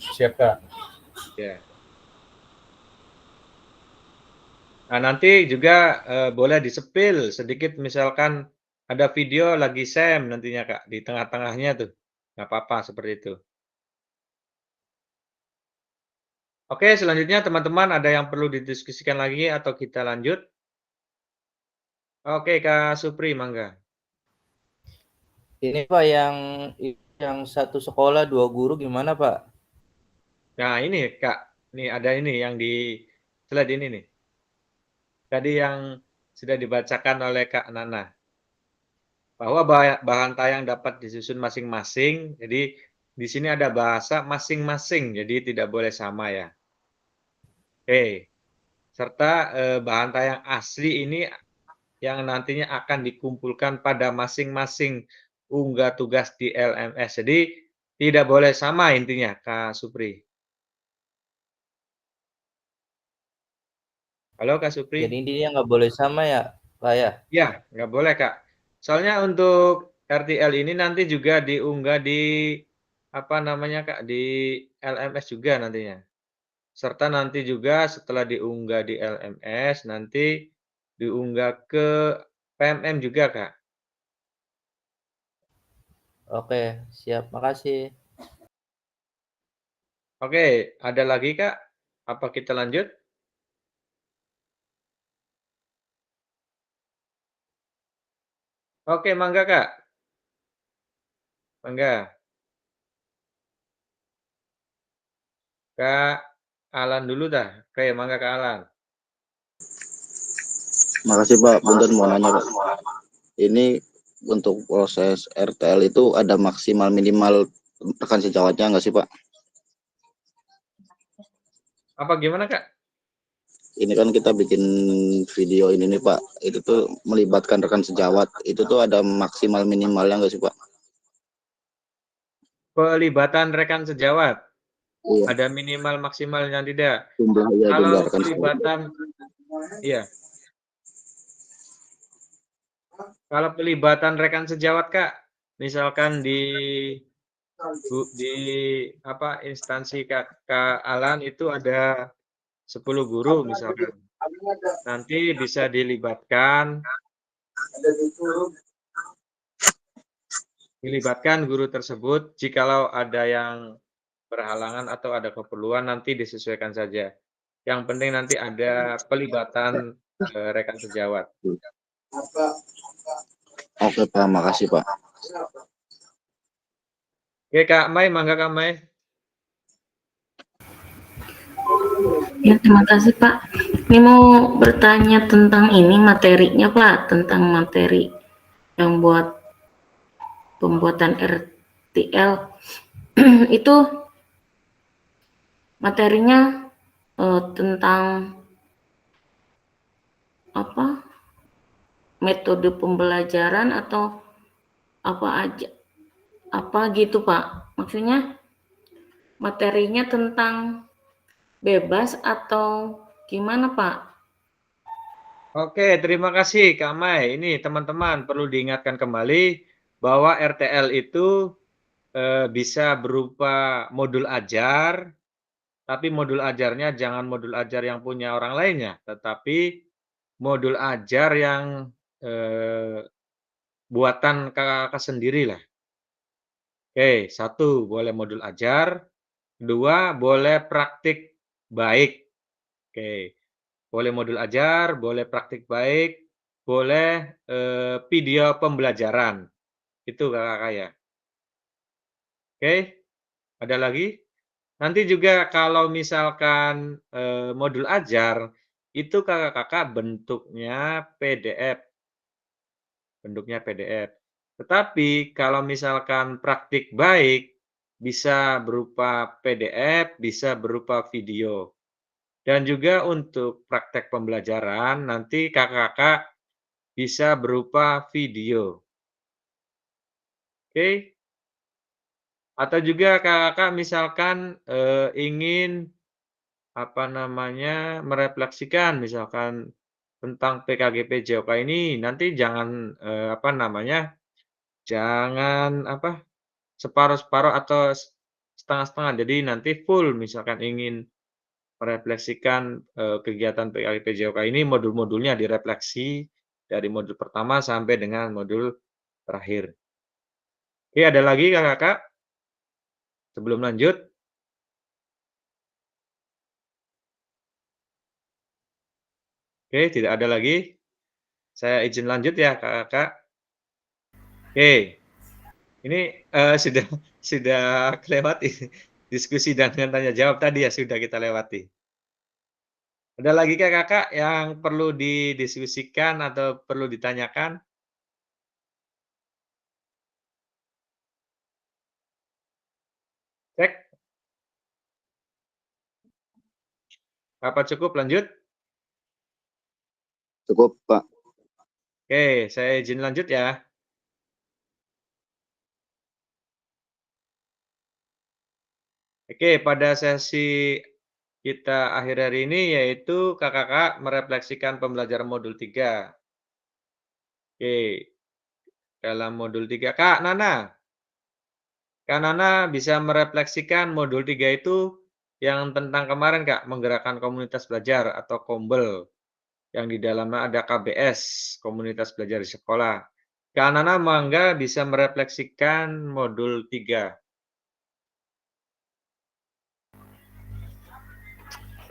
Siap Kak. Ya. Nah nanti juga boleh disepil sedikit misalkan ada video lagi SEM nantinya Kak, di tengah-tengahnya tuh. Nggak apa-apa seperti itu. Oke, selanjutnya teman-teman ada yang perlu didiskusikan lagi atau kita lanjut? Oke, Kak Supri, mangga. Ini Pak yang satu sekolah 2 guru gimana Pak? Nah ini Kak, nih ada ini yang di slide ini nih. Tadi yang sudah dibacakan oleh Kak Nana. Bahwa bahan tayang dapat disusun masing-masing, jadi di sini ada bahasa masing-masing, jadi tidak boleh sama ya. Oke, serta bahan tayang asli ini yang nantinya akan dikumpulkan pada masing-masing unggah tugas di LMS. Jadi tidak boleh sama intinya, Kak Supri. Halo Kak Supri. Jadi intinya nggak boleh sama ya, Pak ya? Ya, nggak boleh Kak. Soalnya untuk RTL ini nanti juga diunggah di apa namanya Kak, di LMS juga nantinya. Serta nanti juga setelah diunggah di LMS, nanti diunggah ke PMM juga Kak. Oke, siap. Makasih. Oke, ada lagi Kak? Apa kita lanjut? Oke, mangga Kak. Mangga. Kak Alan dulu dah. Oke, mangga Kak Alan. Makasih Pak, punten mau nanya Pak. Ini untuk proses RTL itu ada maksimal minimal rekan sejawatnya nggak sih Pak? Apa gimana Kak? Ini kan kita bikin video ini nih Pak, itu tuh melibatkan rekan sejawat, itu tuh ada maksimal minimalnya nggak sih Pak? Pelibatan rekan sejawat. Iya. Ada minimal maksimalnya tidak? Jumlah Kalau rekan sejawat. pelibatan, iya. Kalau pelibatan rekan sejawat Kak, misalkan di apa instansi Kak Alan itu ada 10 guru misalkan. Nanti bisa dilibatkan guru tersebut jikalau ada yang berhalangan atau ada keperluan nanti disesuaikan saja. Yang penting nanti ada pelibatan rekan sejawat. Oke Pak, makasih Pak. Oke Kak Mai, mangga Kak Mai. Ya, terima kasih Pak. Ini mau bertanya tentang ini materinya Pak, tentang materi yang buat pembuatan RTL. Itu materinya tentang apa? Metode pembelajaran atau apa aja? Apa gitu Pak? Maksudnya materinya tentang bebas atau gimana Pak? Oke, terima kasih Kak Mai. Ini teman-teman perlu diingatkan kembali bahwa RTL itu bisa berupa modul ajar, tapi modul ajarnya jangan modul ajar yang punya orang lainnya, tetapi modul ajar yang buatan kakak-kakak sendiri lah. Oke, 1 boleh modul ajar, 2 boleh praktik baik. Oke, boleh modul ajar, boleh praktik baik, boleh video pembelajaran. Itu kakak-kakak ya. Oke, ada lagi? Nanti juga kalau misalkan modul ajar, itu kakak-kakak bentuknya PDF. Bentuknya PDF. Tetapi kalau misalkan praktik baik, bisa berupa PDF, bisa berupa video. Dan juga untuk praktek pembelajaran, nanti kakak-kakak bisa berupa video. Oke? Atau juga kakak-kakak misalkan ingin apa namanya merefleksikan misalkan tentang PKGP JOK ini nanti jangan apa namanya jangan apa separuh-separuh atau setengah-setengah. Jadi nanti full misalkan ingin merefleksikan kegiatan PKGP JOK ini modul-modulnya direfleksi dari modul pertama sampai dengan modul terakhir. Oke, ada lagi kakak-kakak sebelum lanjut? Oke, tidak ada lagi. Saya izin lanjut ya, Kakak. Oke. Ini sudah kelewati diskusi dan tanya jawab tadi ya sudah kita lewati. Ada lagi Kakak yang perlu didiskusikan atau perlu ditanyakan? Cek. Apa cukup lanjut? Cukup Pak. Oke, saya izin lanjut ya. Oke, pada sesi kita akhir hari ini yaitu kakak-kakak merefleksikan pembelajaran modul 3. Oke, dalam modul 3 Kak Nana bisa merefleksikan modul 3 itu yang tentang kemarin Kak, menggerakkan komunitas belajar atau KOMBEL, yang di dalamnya ada KBS, komunitas belajar di sekolah. Kak Nana mangga bisa merefleksikan modul 3.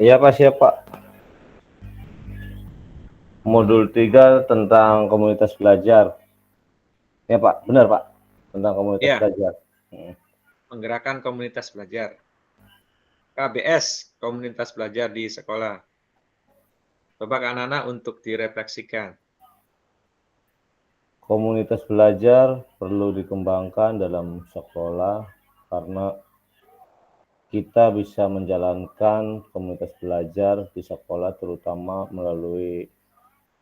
Iya Pak, siap Pak. Modul 3 tentang komunitas belajar. Ya Pak, benar Pak, tentang komunitas Iya. belajar. Menggerakkan komunitas belajar. KBS, komunitas belajar di sekolah. Coba Kak Nana untuk direfleksikan. Komunitas belajar perlu dikembangkan dalam sekolah karena kita bisa menjalankan komunitas belajar di sekolah terutama melalui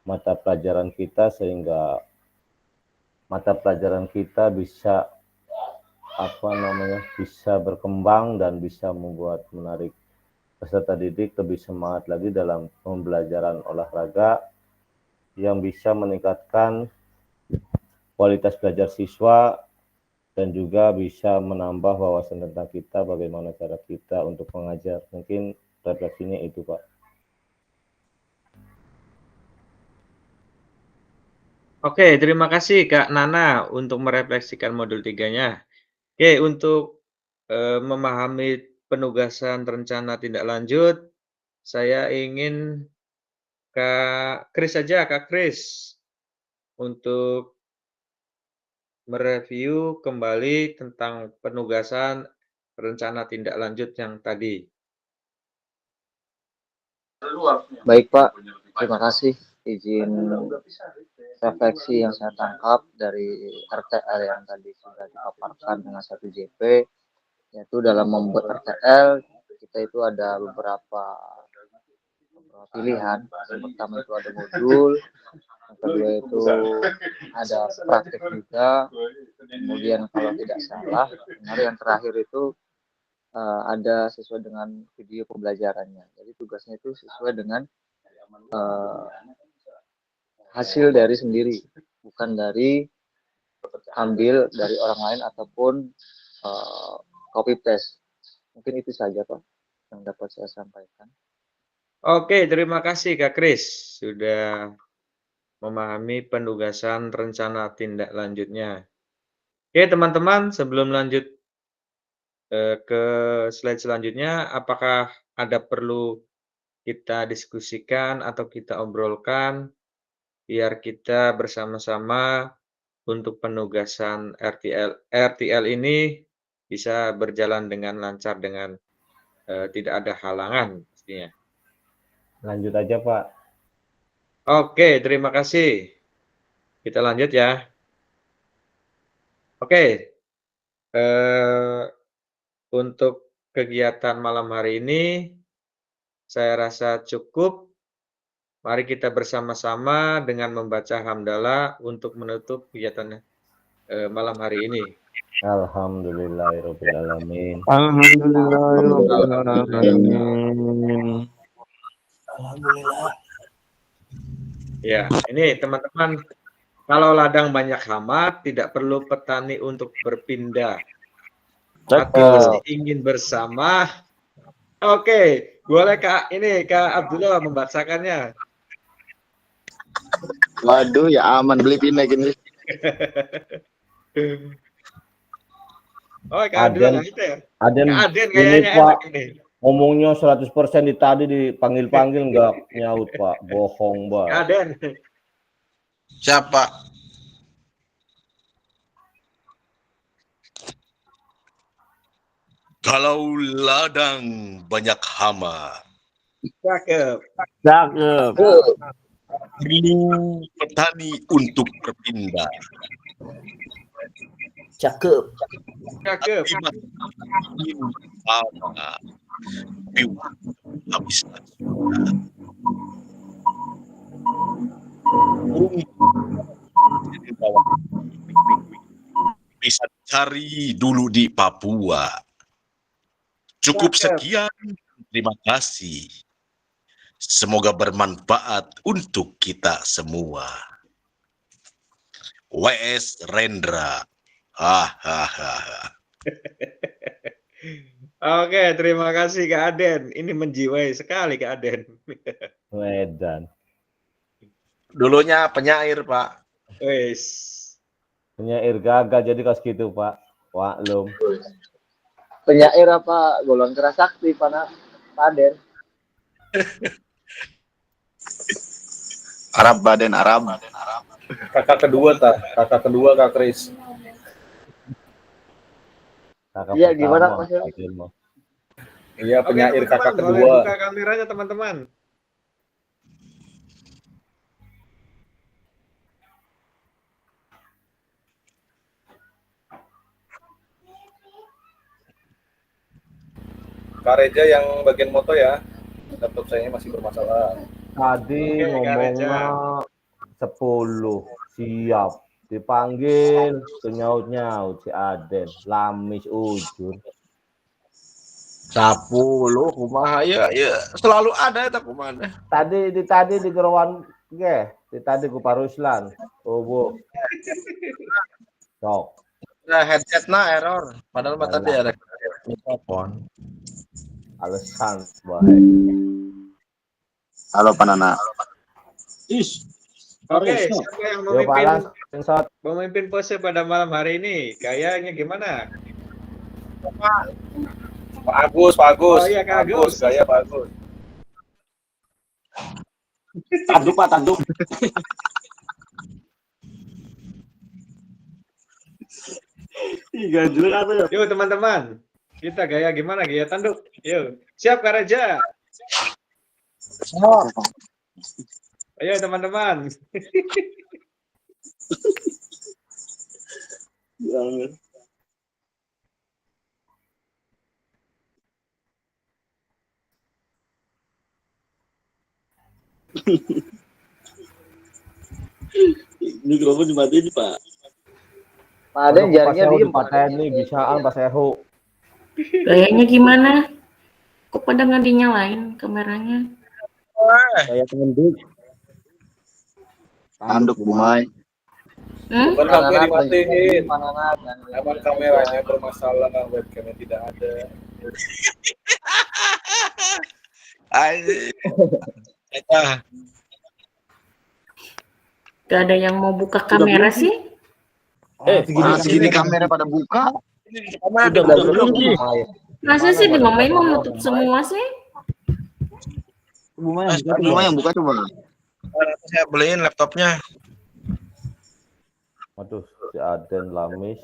mata pelajaran kita sehingga mata pelajaran kita bisa bisa berkembang dan bisa membuat menarik peserta didik lebih semangat lagi dalam pembelajaran olahraga yang bisa meningkatkan kualitas belajar siswa dan juga bisa menambah wawasan tentang kita, bagaimana cara kita untuk mengajar. Mungkin refleksinya itu, Pak. Oke, terima kasih Kak Nana untuk merefleksikan modul 3-nya. Oke, untuk memahami penugasan rencana tindak lanjut, saya ingin Kak Kris saja, Kak Kris, untuk mereview kembali tentang penugasan rencana tindak lanjut yang tadi. Baik Pak, terima kasih izin refleksi yang saya tangkap dari RTL yang tadi sudah dipaparkan dengan 1 JP, yaitu dalam membuat RTL kita itu ada beberapa pilihan. Yang pertama itu ada modul, yang kedua itu ada praktik juga, kemudian kalau tidak salah, yang terakhir itu ada sesuai dengan video pembelajarannya. Jadi tugasnya itu sesuai dengan hasil dari sendiri, bukan dari ambil dari orang lain ataupun copy paste. Mungkin itu saja Pak yang dapat saya sampaikan. Oke, terima kasih Kak Kris sudah memahami penugasan rencana tindak lanjutnya. Oke teman-teman, sebelum lanjut ke slide selanjutnya, apakah ada perlu kita diskusikan atau kita obrolkan biar kita bersama-sama untuk penugasan RTL ini bisa berjalan dengan lancar dengan tidak ada halangan pastinya. Lanjut aja Pak. Oke, terima kasih. Kita lanjut ya. Oke, untuk kegiatan malam hari ini saya rasa cukup. Mari kita bersama-sama dengan membaca hamdalah untuk menutup kegiatan malam hari ini. Alhamdulillahirrahmanirrahim. Alhamdulillahirrahmanirrahim. Alhamdulillah. Ya, ini teman-teman, kalau ladang banyak hama, tidak perlu petani untuk berpindah. Tapi masih ingin bersama. Oke, boleh Kak Abdullah membacakannya. Waduh, ya aman beli pindah gini. Oh, Kak Abdullah itu ya. Aden kayaknya Pak, enak ini. ngomongnya 100% di tadi dipanggil-panggil nggak nyaut Pak, bohong Pak. Aden. Siapa? Kalau ladang banyak hama, Cakep. perlu petani untuk berpindah. Cakep. Habis bisa cari dulu di Papua. Cukup sekian. Terima kasih. Semoga bermanfaat untuk kita semua. WS Rendra. Hahaha. Oke, terima kasih Kak Aden. Ini menjiwai sekali Kak Aden. Wedan. Dulunya penyair, Pak. Wes. Penyair gagal jadi kos gitu, Pak. Waklum. Penyair apa golongan keras sakti Pak Aden. Arab Baden Arab. Kakak kedua Kak Kris. Iya, gimana Mas? Iya, penyair Oke, kakak teman-teman, boleh kedua. buka kameranya teman-teman. Kak Reja yang bagian moto ya. Laptop saya masih bermasalah. Tadi Oke, Kak Reja. ngomongnya 10 siap dipanggil nyaut-nyaut si Aden lamis ujur 10 kumaha ya selalu ada eta kumaha. tadi di gerowan tadi ku Paruslan bu sok Nah, headsetnya error padahal mah tadi ada mikrofon. alasan baik. Halo Panana. Oke, siapa yang memimpin pose pada malam hari ini? Gayanya gimana? Pak Agus. Oh iya, Kak Agus. Saya Pak Agus. Tanduk Pak, tanduk. Yuk teman-teman, kita gaya gimana? Gaya tanduk. Yuk, siap Kak Reja. Ayo teman-teman. Mikrofon dimatiin Pak. Pak Aden jaringnya diem Pak. Ini bisaan Pak Sehu. Gayanya gimana? Kok pada nggak dinyalain kameranya? Saya tanduk. Tanduk Bumai. Bukan HP dimatiin. Panana Emang kameranya bermasalah, webcamnya tidak ada. Gak ada yang mau buka kamera sih? Segini kamera pada buka. Udah belum sih. Masa sih di mamain mau nutup semua sih? Bumai yang buka coba. Saya beliin laptopnya. Waduh, si Aden lamis.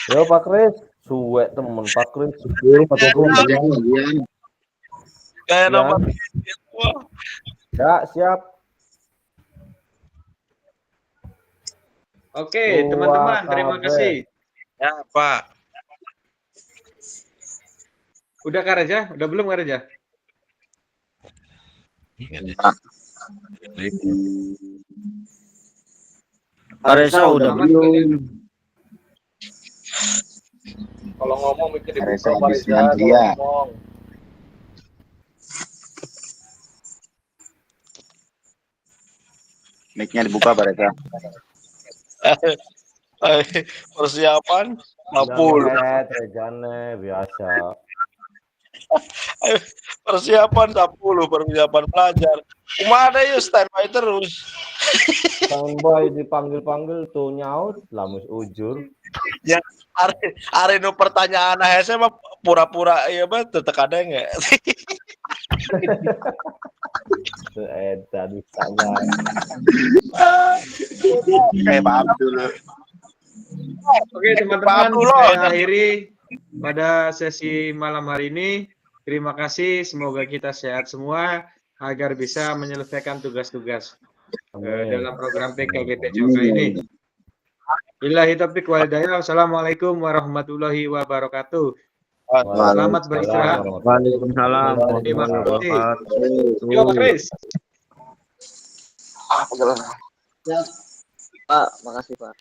Yo Pak Kris, suwe temen Pak Kris. Kayak nomor. Ya, siap. Oke, teman-teman, terima kasih. Ya, Pak. Udah Kak Reja? Udah belum Kak Reja? Aresa udah belum. Kalau ngomong mikir dibuka Aresa Pak habis Reza, dia. ngomong. Mic-nya dibuka Pak Reza. Persiapan 50. Rejane biasa. Persiapan 10, persiapan belajar. Cuma ada yuk standby terus. Standby dipanggil-panggil tuh nyaut lamus ujur. Ya, hari nu pertanyaan saya mah pura-pura iya mah tetep ada enggak. Eta ditanya. Kayak Pak Abdul. Oke teman-teman, saya akhiri pada sesi malam hari ini. Terima kasih, semoga kita sehat semua agar bisa menyelesaikan tugas-tugas dalam program PKGT Joka ini. Billahi taufiq wal hidayah. Wassalamualaikum warahmatullahi wabarakatuh. Selamat beristirahat. Waalaikumsalam. Terima kasih. Yo Pak Kris. Pak, makasih Pak.